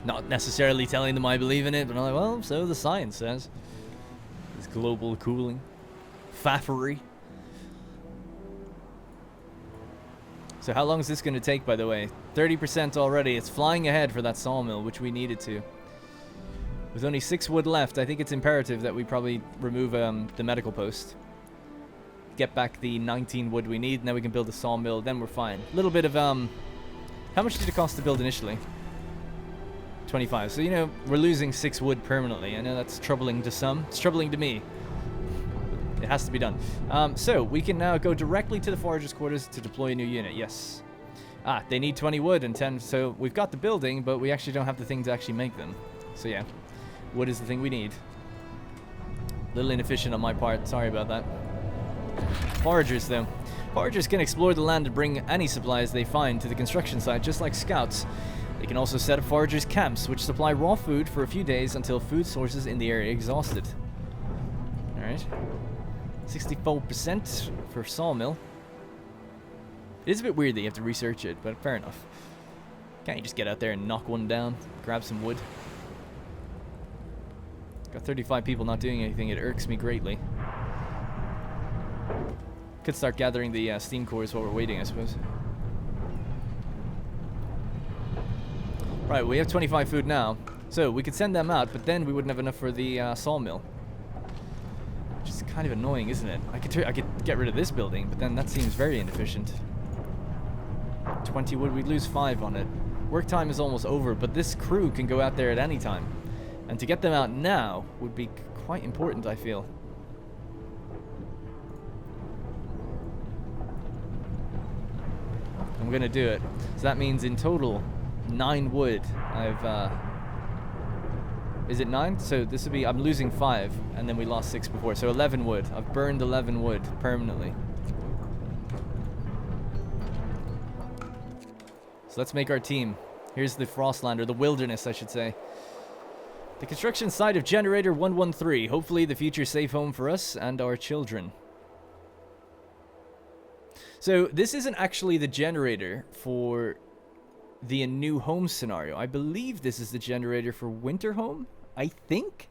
Not necessarily telling them I believe in it, but I'm like, well, so the science says. This global cooling. Faffery. So how long is this going to take, by the way? 30% already. It's flying ahead for that sawmill, which we needed to. With only 6 wood left, I think it's imperative that we probably remove the medical post. Get back the 19 wood we need, and then we can build a sawmill, then we're fine. A little bit of, how much did it cost to build initially? 25. So, you know, we're losing 6 wood permanently. I know that's troubling to some. It's troubling to me. It has to be done. So, we can now go directly to the foragers' quarters to deploy a new unit. Yes. They need 20 wood and 10. So, we've got the building, but we actually don't have the thing to actually make them. So, yeah. Wood is the thing we need. A little inefficient on my part. Sorry about that. Foragers, though. Foragers can explore the land and bring any supplies they find to the construction site, just like scouts. They can also set up foragers' camps, which supply raw food for a few days until food sources in the area are exhausted. Alright. 64% for sawmill. It is a bit weird that you have to research it, but fair enough. Can't you just get out there and knock one down? Grab some wood? Got 35 people not doing anything. It irks me greatly. Could start gathering the steam cores while we're waiting, I suppose. Right, we have 25 food now, so we could send them out, but then we wouldn't have enough for the sawmill. Which is kind of annoying, isn't it? I could get rid of this building, but then that seems very inefficient. 20 wood, we'd lose 5 on it. Work time is almost over, but this crew can go out there at any time. And to get them out now would be quite important, I feel. I'm gonna do it. So that means in total 9 wood. Is it 9? So this would be, I'm losing 5, and then we lost 6 before. So 11 wood. I've burned 11 wood permanently. So let's make our team. Here's the Frostland, or the wilderness, I should say. The construction site of Generator 113. Hopefully the future safe home for us and our children. So this isn't actually the generator for the New Home scenario. I believe this is the generator for Winter Home, I think.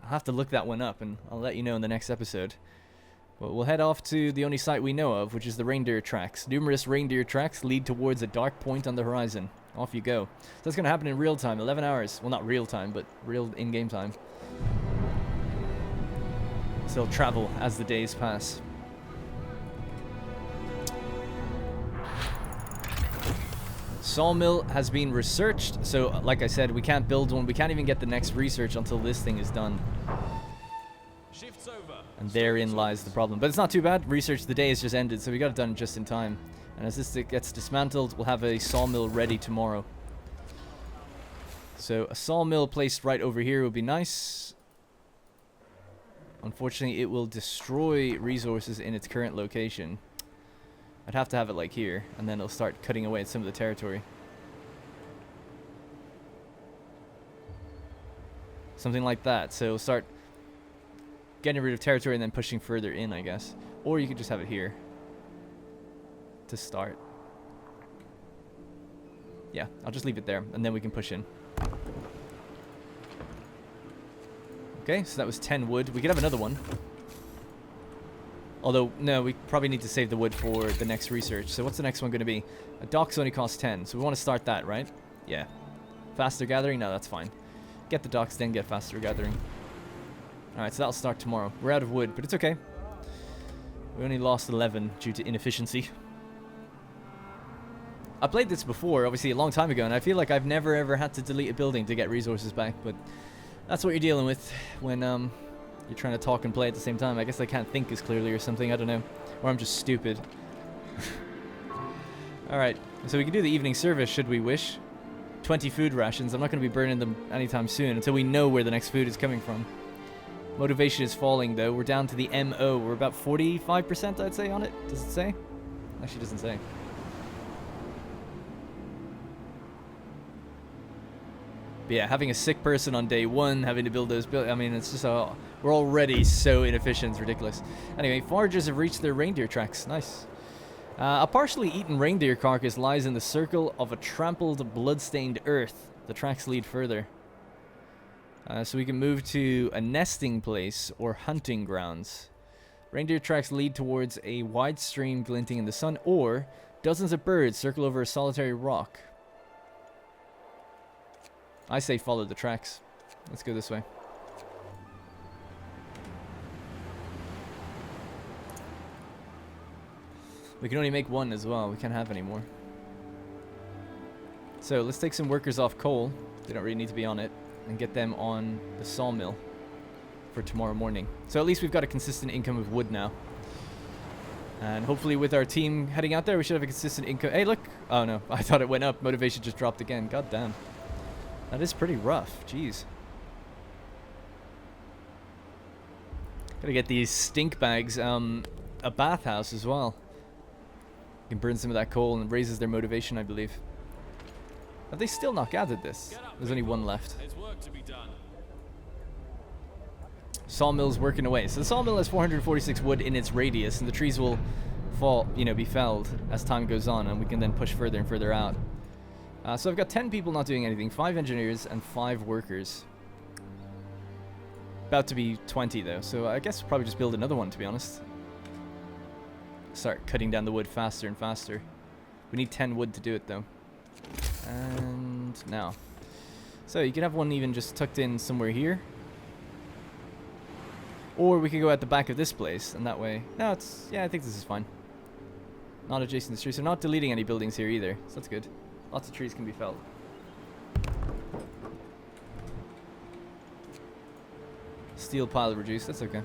I'll have to look that one up, and I'll let you know in the next episode. But we'll head off to the only site we know of, which is the reindeer tracks. Numerous reindeer tracks lead towards a dark point on the horizon. Off you go. So that's going to happen in real time, 11 hours. Well, not real time, but real in-game time. So they'll travel as the days pass. Sawmill has been researched, so like I said, we can't build one. We can't even get the next research until this thing is done. Shifts over. And therein lies the problem. But it's not too bad. Research the day has just ended, so we got it done just in time. And as this gets dismantled, we'll have a sawmill ready tomorrow. So a sawmill placed right over here would be nice. Unfortunately, it will destroy resources in its current location. I'd have to have it like here, and then it'll start cutting away at some of the territory. Something like that. So it'll start getting rid of territory and then pushing further in, I guess. Or you could just have it here to start. Yeah, I'll just leave it there, and then we can push in. Okay, so that was 10 wood. We could have another one. Although, no, we probably need to save the wood for the next research. So what's the next one going to be? A docks only costs 10, so we want to start that, right? Yeah. Faster gathering? No, that's fine. Get the docks, then get faster gathering. Alright, so that'll start tomorrow. We're out of wood, but it's okay. We only lost 11 due to inefficiency. I played this before, obviously a long time ago, and I feel like I've never ever had to delete a building to get resources back, but that's what you're dealing with when you're trying to talk and play at the same time. I guess I can't think as clearly or something, I don't know. Or I'm just stupid. Alright, so we can do the evening service should we wish. 20 food rations. I'm not going to be burning them anytime soon until we know where the next food is coming from. Motivation is falling though. We're down to the MO. We're about 45% I'd say on it. Does it say? Actually doesn't say. But yeah, having a sick person on day one, having to build those I mean, it's just we're already so inefficient, it's ridiculous. Anyway, foragers have reached their reindeer tracks. Nice. A partially eaten reindeer carcass lies in the circle of a trampled, blood-stained earth. The tracks lead further. So we can move to a nesting place or hunting grounds. Reindeer tracks lead towards a wide stream glinting in the sun, or dozens of birds circle over a solitary rock. I say follow the tracks. Let's go this way. We can only make one as well. We can't have any more. So let's take some workers off coal. They don't really need to be on it. And get them on the sawmill for tomorrow morning. So at least we've got a consistent income of wood now. And hopefully with our team heading out there, we should have a consistent income. Hey, look. Oh, no. I thought it went up. Motivation just dropped again. God damn. That is pretty rough. Jeez. Gotta get these stink bags. A bathhouse as well. You can burn some of that coal and it raises their motivation, I believe. Have they still not gathered this? There's only one left. There's work to be done. Sawmill's working away. So the sawmill has 446 wood in its radius, and the trees will fall, be felled as time goes on, and we can then push further and further out. So I've got 10 people not doing anything, 5 engineers and 5 workers. About to be 20 though, so I guess we'll probably just build another one, to be honest. Start cutting down the wood faster and faster. We need 10 wood to do it though. And now. So you can have one even just tucked in somewhere here. Or we could go at the back of this place, and that way... No, it's... Yeah, I think this is fine. Not adjacent to trees, so not deleting any buildings here either, so that's good. Lots of trees can be felled. Steel pile reduced, that's okay.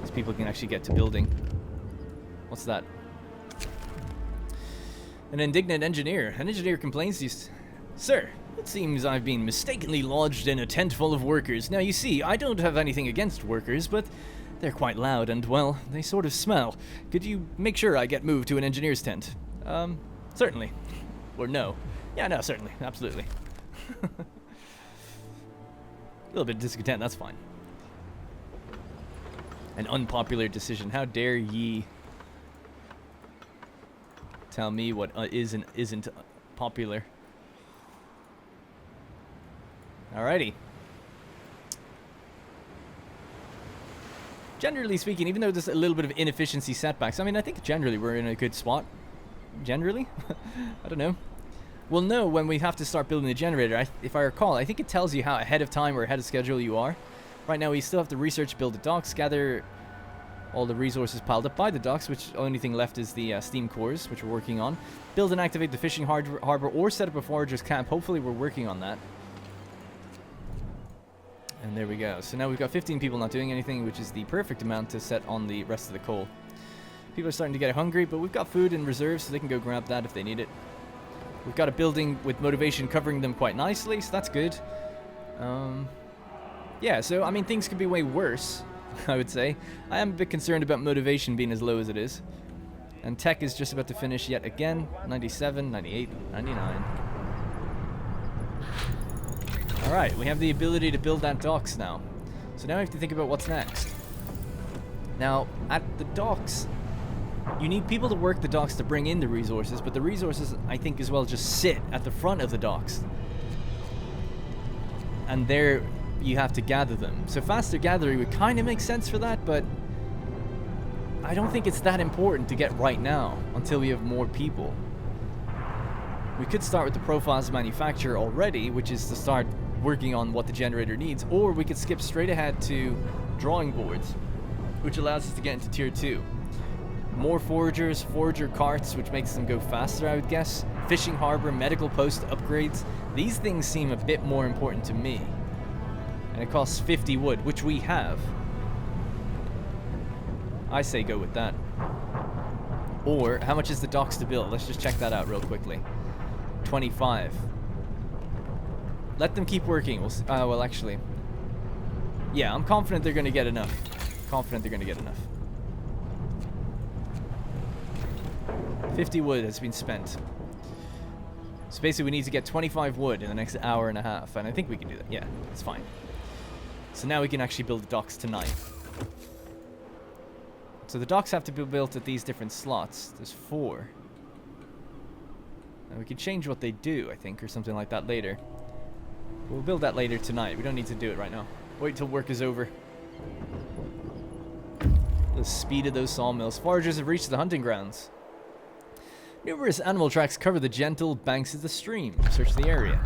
These people can actually get to building. What's that? An indignant engineer. An engineer complains to you... Sir, it seems I've been mistakenly lodged in a tent full of workers. Now, you see, I don't have anything against workers, but they're quite loud and, well, they sort of smell. Could you make sure I get moved to an engineer's tent? Certainly. Or no. Yeah, no, certainly. Absolutely. A little bit of discontent, that's fine. An unpopular decision. How dare ye tell me what is and isn't popular. Alrighty. Generally speaking, even though there's a little bit of inefficiency setbacks, I mean, I think generally we're in a good spot. Generally? I don't know. We'll know when we have to start building the generator. If I recall, I think it tells you how ahead of time or ahead of schedule you are. Right now, we still have to research, build the docks, gather all the resources piled up by the docks, which only thing left is the steam cores, which we're working on. Build and activate the fishing harbor, or set up a forager's camp. Hopefully, we're working on that. And there we go. So now we've got 15 people not doing anything, which is the perfect amount to set on the rest of the coal. People are starting to get hungry, but we've got food in reserve, so they can go grab that if they need it. We've got a building with motivation covering them quite nicely, so that's good. Yeah, so, I mean, things could be way worse, I would say. I am a bit concerned about motivation being as low as it is. And tech is just about to finish yet again. 97, 98, 99. Alright, we have the ability to build that docks now. So now we have to think about what's next. Now, at the docks, you need people to work the docks to bring in the resources, but the resources, I think, as well, just sit at the front of the docks. And there, you have to gather them. So faster gathering would kind of make sense for that, but I don't think it's that important to get right now, until we have more people. We could start with the profiles manufacturer already, which is to start working on what the generator needs, or we could skip straight ahead to drawing boards, which allows us to get into tier 2. More foragers, forager carts, which makes them go faster, I would guess. Fishing harbor, medical post upgrades. These things seem a bit more important to me. And it costs 50 wood, which we have. I say go with that. Or, how much is the docks to build? Let's just check that out real quickly. 25. Let them keep working. Well, actually. Yeah, I'm confident they're going to get enough. Confident they're going to get enough. 50 wood has been spent. So basically we need to get 25 wood in the next hour and a half. And I think we can do that. Yeah, it's fine. So now we can actually build the docks tonight. So the docks have to be built at these different slots. There's 4. And we can change what they do, I think, or something like that later. We'll build that later tonight. We don't need to do it right now. Wait till work is over. The speed of those sawmills. Foragers have reached the hunting grounds. Numerous animal tracks cover the gentle banks of the stream. Search the area.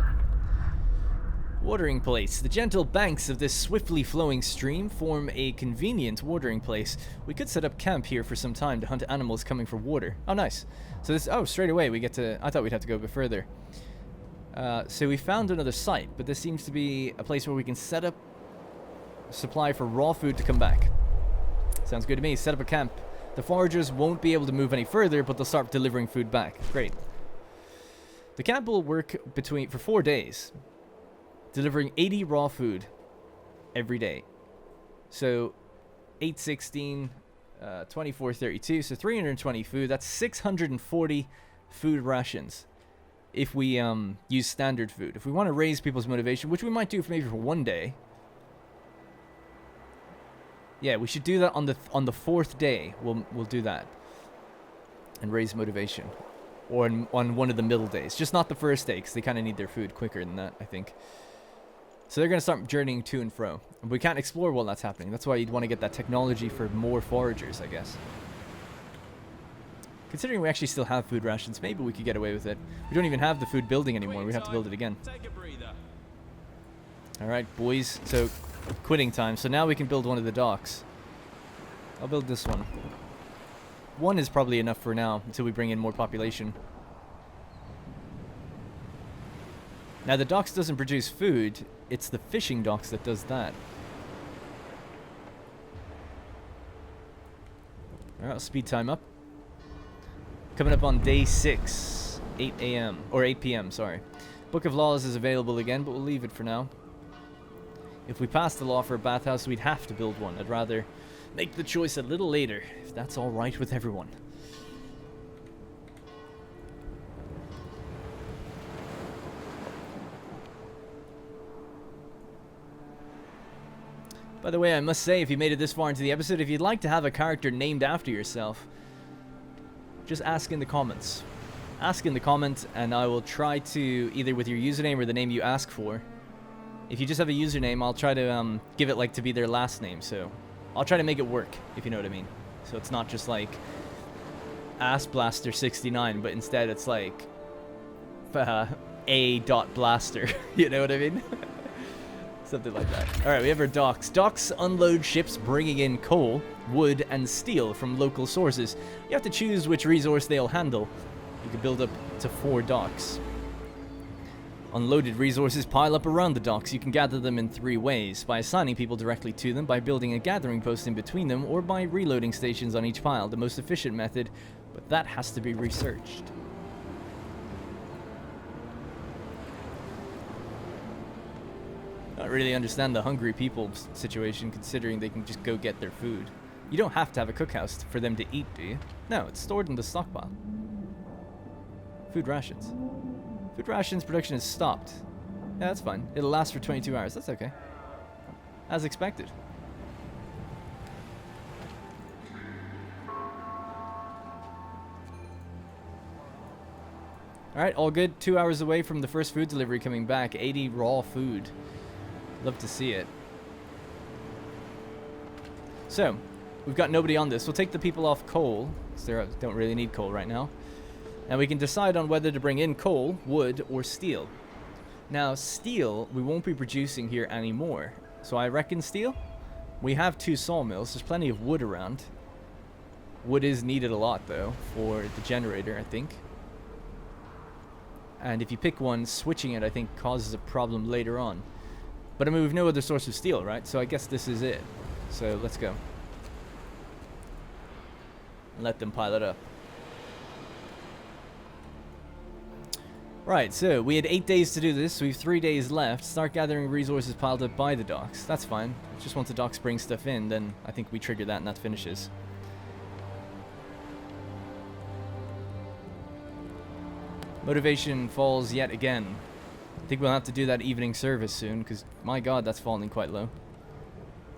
Watering place. The gentle banks of this swiftly flowing stream form a convenient watering place. We could set up camp here for some time to hunt animals coming for water. Oh, nice. So this... Oh, straight away we get to... I thought we'd have to go a bit further. So we found another site, but this seems to be a place where we can set up a supply for raw food to come back. Sounds good to me. Set up a camp. The foragers won't be able to move any further, but they'll start delivering food back. Great. The camp will work for 4 days, delivering 80 raw food every day. So 8, 16, 24, 32, so 320 food. That's 640 food rations if we use standard food. If we want to raise people's motivation, which we might do maybe for 1 day. Yeah, we should do that on the 4th day. We'll do that and raise motivation, or on one of the middle days. Just not the first day, because they kind of need their food quicker than that, I think. So they're going to start journeying to and fro. And we can't explore while that's happening. That's why you'd want to get that technology for more foragers, I guess. Considering we actually still have food rations, maybe we could get away with it. We don't even have the food building anymore. We have to build it again. Alright, boys. So, quitting time. So now we can build one of the docks. I'll build this one. 1 is probably enough for now, until we bring in more population. Now, the docks doesn't produce food. It's the fishing docks that does that. Alright, I'll speed time up. Coming up on day 6, 8 a.m. or 8 p.m., sorry. Book of Laws is available again, but we'll leave it for now. If we pass the law for a bathhouse, we'd have to build one. I'd rather make the choice a little later, if that's alright with everyone. By the way, I must say, if you made it this far into the episode, if you'd like to have a character named after yourself, just ask in the comments. Ask in the comments, and I will try to, either with your username or the name you ask for. If you just have a username, I'll try to give it like to be their last name, so I'll try to make it work, if you know what I mean. So it's not just like AssBlaster69, but instead it's like A.Blaster, you know what I mean? Something like that. Alright, we have our docks. Docks unload ships bringing in coal, wood, and steel from local sources. You have to choose which resource they'll handle. You can build up to 4 docks. Unloaded resources pile up around the docks. You can gather them in 3 ways: by assigning people directly to them, by building a gathering post in between them, or by reloading stations on each pile. The most efficient method, but that has to be researched. I don't really understand the hungry people situation, considering they can just go get their food. You don't have to have a cookhouse for them to eat, do you? No, it's stored in the stockpile. Food rations. Food rations production is stopped. Yeah, that's fine. It'll last for 22 hours. That's okay. As expected. Alright, all good. 2 hours away from the first food delivery coming back. 80 raw food. Love to see it. So, we've got nobody on this. We'll take the people off coal, because they don't really need coal right now. And we can decide on whether to bring in coal, wood, or steel. Now, steel, we won't be producing here anymore. So I reckon steel? We have 2 sawmills. There's plenty of wood around. Wood is needed a lot, though, for the generator, I think. And if you pick one, switching it, I think, causes a problem later on. But I mean, we've no other source of steel, right? So I guess this is it. So let's go. Let them pile it up. Right, so we had 8 days to do this, so we have 3 days left. Start gathering resources piled up by the docks. That's fine. Just once the docks bring stuff in, then I think we trigger that and that finishes. Motivation falls yet again. I think we'll have to do that evening service soon, because my god, that's falling quite low.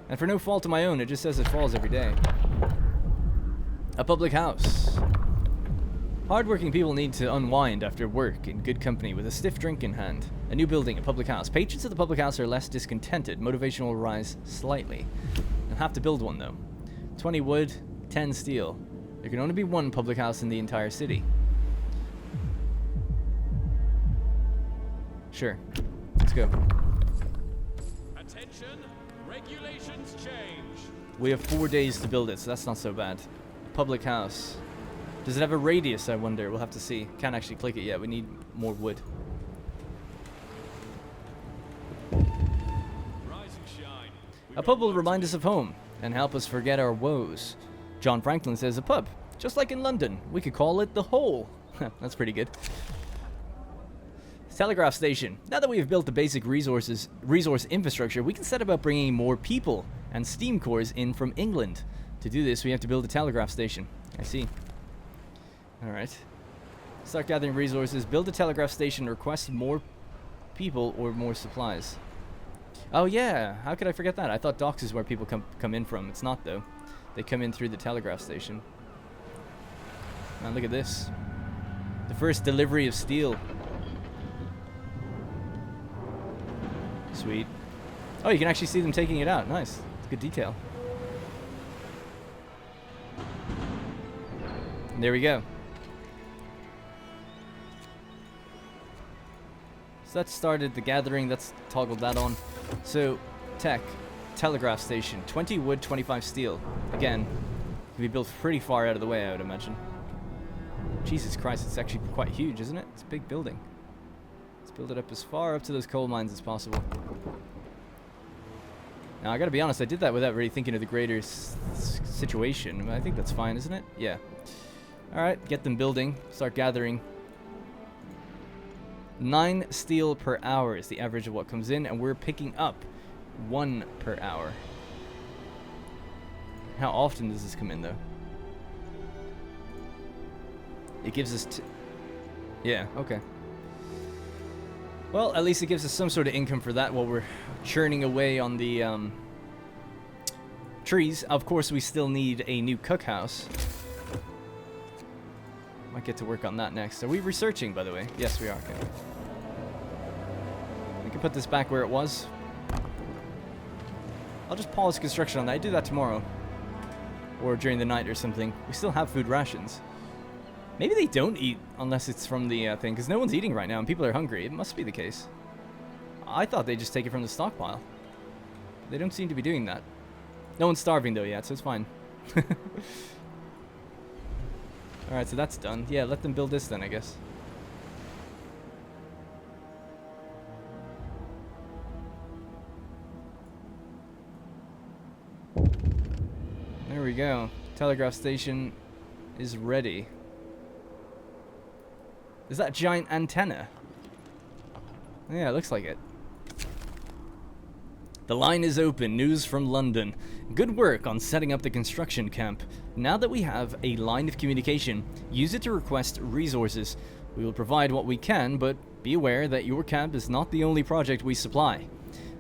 And for no fault of my own, it just says it falls every day. A public house. Hardworking people need to unwind after work in good company with a stiff drink in hand. A new building, a public house. Patrons of the public house are less discontented. Motivation will rise slightly. You'll have to build one, though. 20 wood, 10 steel. There can only be one public house in the entire city. Sure. Let's go. Attention, regulations change. We have 4 days to build it, so that's not so bad. Public house. Does it have a radius, I wonder? We'll have to see. Can't actually click it yet. We need more wood. Rise and shine. A pub will remind us of home and help us forget our woes. John Franklin says a pub, just like in London. We could call it the Hole. That's pretty good. Telegraph Station. Now that we have built the basic resource infrastructure, we can set about bringing more people and steam cores in from England. To do this, we have to build a telegraph station. I see. Alright. Start gathering resources, build a telegraph station, request more people or more supplies. Oh yeah, how could I forget that? I thought docks is where people come in from. It's not, though. They come in through the telegraph station. Now look at this. The first delivery of steel. Sweet. Oh, you can actually see them taking it out. Nice. It's good detail. And there we go. So that started the gathering. That's toggled that on. So, tech, telegraph station, 20 wood, 25 steel. Again, can be built pretty far out of the way, I would imagine. Jesus Christ, it's actually quite huge, isn't it? It's a big building. Let's build it up as far up to those coal mines as possible. Now, I gotta be honest, I did that without really thinking of the greater situation. I think that's fine, isn't it? Yeah. Alright, get them building. Start gathering. 9 steel per hour is the average of what comes in, and we're picking up 1 per hour. How often does this come in, though? It gives us... yeah, okay. Well, at least it gives us some sort of income for that while we're churning away on the trees. Of course, we still need a new cookhouse. Might get to work on that next. Are we researching, by the way? Yes, we are. Okay. We can put this back where it was. I'll just pause construction on that. I do that tomorrow. Or during the night or something. We still have food rations. Maybe they don't eat unless it's from the thing, because no one's eating right now and people are hungry. It must be the case. I thought they just take it from the stockpile. They don't seem to be doing that. No one's starving though yet, so it's fine. Alright, so that's done. Yeah, let them build this then, I guess. There we go. Telegraph Station is ready. Is that a giant antenna? Yeah, it looks like it. The line is open. News from London. Good work on setting up the construction camp. Now that we have a line of communication, use it to request resources. We will provide what we can, but be aware that your camp is not the only project we supply.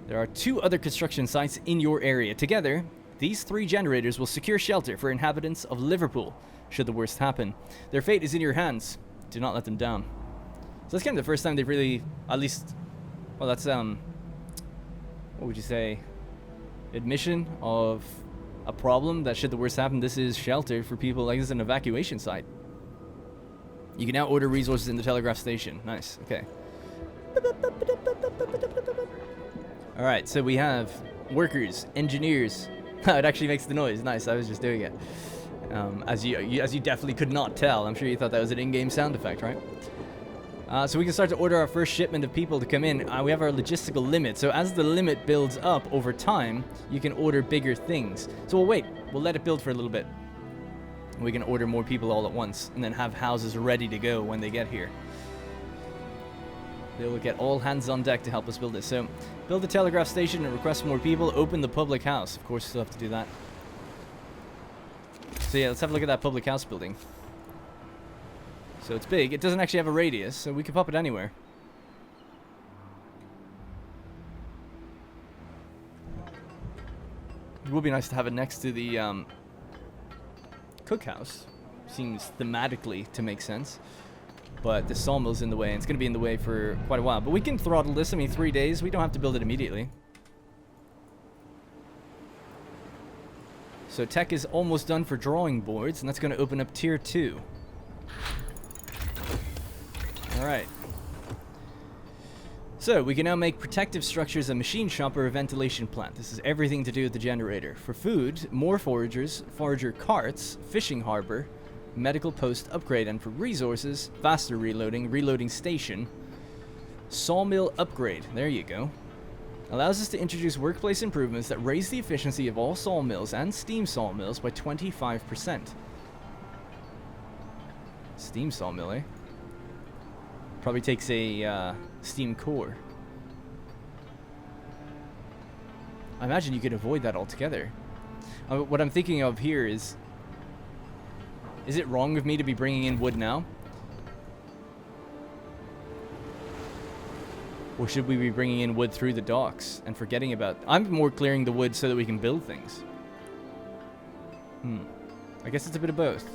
There are 2 other construction sites in your area. Together, these 3 generators will secure shelter for inhabitants of Liverpool, should the worst happen. Their fate is in your hands. Do not let them down. So that's kind of the first time they've really, at least, well, that's, what would you say, admission of a problem that should the worst happen, this is shelter for people, like this is an evacuation site. You can now order resources in the Telegraph Station. Nice, okay. Alright, so we have workers, engineers. It actually makes the noise. Nice, I was just doing it. As you definitely could not tell. I'm sure you thought that was an in-game sound effect, right? So we can start to order our first shipment of people to come in. We have our logistical limit. So as the limit builds up over time, you can order bigger things. So we'll wait. We'll let it build for a little bit. We can order more people all at once and then have houses ready to go when they get here. They will get all hands on deck to help us build this. So build the Telegraph Station and request more people. Open the public house. Of course, still have to do that. So yeah, let's have a look at that public house building. So it's big. It doesn't actually have a radius, so we can pop it anywhere. It would be nice to have it next to the cookhouse. Seems thematically to make sense. But the sawmill's in the way, and it's going to be in the way for quite a while. But we can throttle this. I mean, 3 days. We don't have to build it immediately. So tech is almost done for drawing boards, and that's going to open up tier 2. Alright. So, we can now make protective structures a machine shop or a ventilation plant. This is everything to do with the generator. For food, more foragers, forager carts, fishing harbor, medical post upgrade, and for resources, faster reloading, reloading station, sawmill upgrade. There you go. Allows us to introduce workplace improvements that raise the efficiency of all sawmills and steam sawmills by 25%. Steam sawmill, eh? Probably takes a steam core. I imagine you could avoid that altogether. What I'm thinking of here is it wrong of me to be bringing in wood now? Or should we be bringing in wood through the docks and forgetting about... I'm more clearing the wood so that we can build things. I guess it's a bit of both.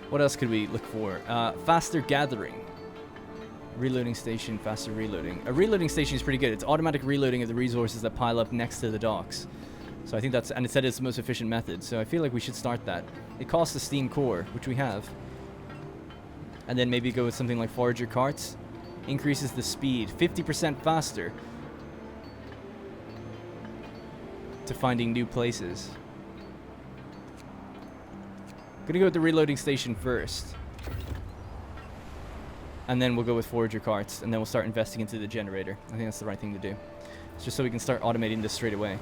What else could we look for? Faster gathering. Reloading station, faster reloading. A reloading station is pretty good. It's automatic reloading of the resources that pile up next to the docks. So I think that's... And it said it's the most efficient method. So I feel like we should start that. It costs a steam core, which we have. And then maybe go with something like forager carts. Increases the speed. 50% faster. To finding new places. Gonna go with the reloading station first. And then we'll go with forager carts. And then we'll start investing into the generator. I think that's the right thing to do. It's just so we can start automating this straight away.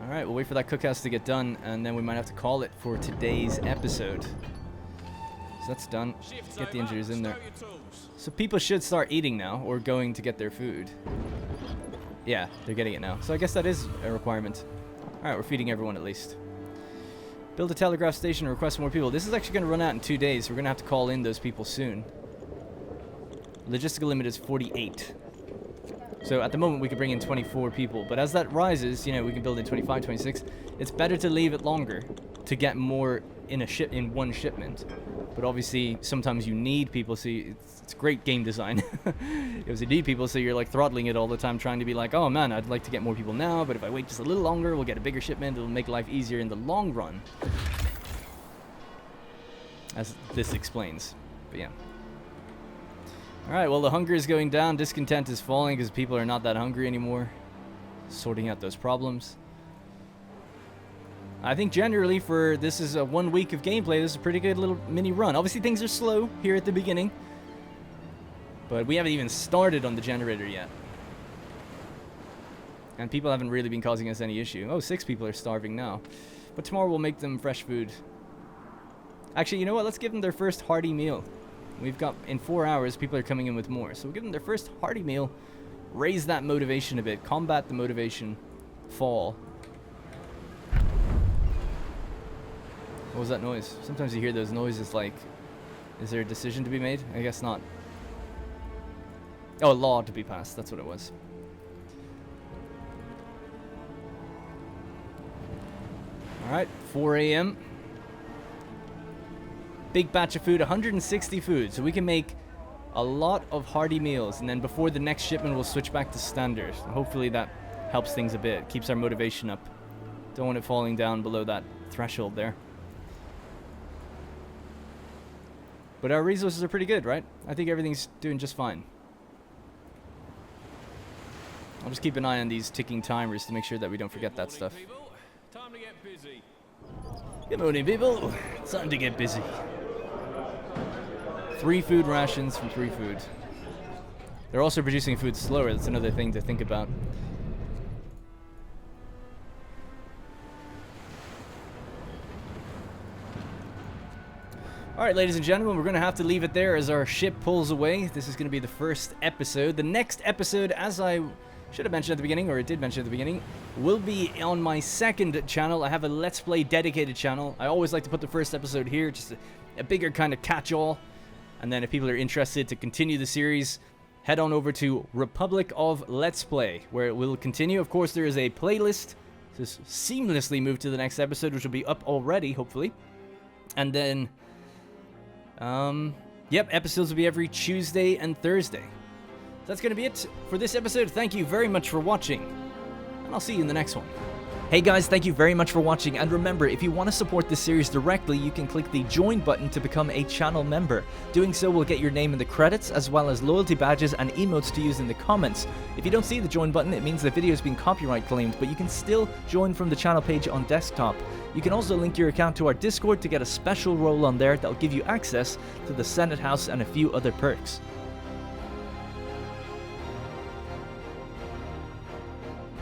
Alright, we'll wait for that cookhouse to get done. And then we might have to call it for today's episode. So that's done. Get the engineers in there. So people should start eating now. Or going to get their food. Yeah, they're getting it now. So I guess that is a requirement. Alright, we're feeding everyone at least. Build a telegraph station and request more people. This is actually going to run out in 2 days. So we're going to have to call in those people soon. Logistical limit is 48. So at the moment we can bring in 24 people, but as that rises, you know, we can build in 25, 26. It's better to leave it longer to get more in in one shipment. But obviously sometimes you need people, so it's great game design. Because you need people, so you're like throttling it all the time, trying to be like, oh man, I'd like to get more people now, but if I wait just a little longer, we'll get a bigger shipment. It'll make life easier in the long run, as this explains. But yeah. Alright, well, the hunger is going down, discontent is falling because people are not that hungry anymore. Sorting out those problems. I think generally for this is a 1 week of gameplay, this is a pretty good little mini run. Obviously things are slow here at the beginning, but we haven't even started on the generator yet. And people haven't really been causing us any issue. Oh, 6 people are starving now. But tomorrow we'll make them fresh food. Actually, you know what? Let's give them their first hearty meal. We've got, in 4 hours, people are coming in with more. So we'll give them their first hearty meal, raise that motivation a bit, combat the motivation fall. What was that noise? Sometimes you hear those noises like, is there a decision to be made? I guess not. Oh, a law to be passed, that's what it was. Alright, 4 a.m. Big batch of food, 160 food, so we can make a lot of hearty meals, and then before the next shipment we'll switch back to standard. Hopefully that helps things a bit, keeps our motivation up. Don't want it falling down below that threshold there. But our resources are pretty good, right? I think everything's doing just fine. I'll just keep an eye on these ticking timers to make sure that we don't forget that stuff. Time to get busy. Good morning, people. It's time to get busy. 3 food rations from 3 food. They're also producing food slower. That's another thing to think about. Alright, ladies and gentlemen, we're going to have to leave it there as our ship pulls away. This is going to be the first episode. The next episode, as I should have mentioned at the beginning, or it did mention at the beginning, will be on my second channel. I have a Let's Play dedicated channel. I always like to put the first episode here, just a bigger kind of catch-all. And then if people are interested to continue the series, head on over to Republic of Let's Play, where it will continue. Of course, there is a playlist to seamlessly move to the next episode, which will be up already, hopefully. And then, yep, episodes will be every Tuesday and Thursday. That's going to be it for this episode. Thank you very much for watching, and I'll see you in the next one. Hey guys, thank you very much for watching, and remember, if you want to support this series directly, you can click the join button to become a channel member. Doing so will get your name in the credits, as well as loyalty badges and emotes to use in the comments. If you don't see the join button, it means the video has been copyright claimed, but you can still join from the channel page on desktop. You can also link your account to our Discord to get a special role on there that'll give you access to the Senate House and a few other perks.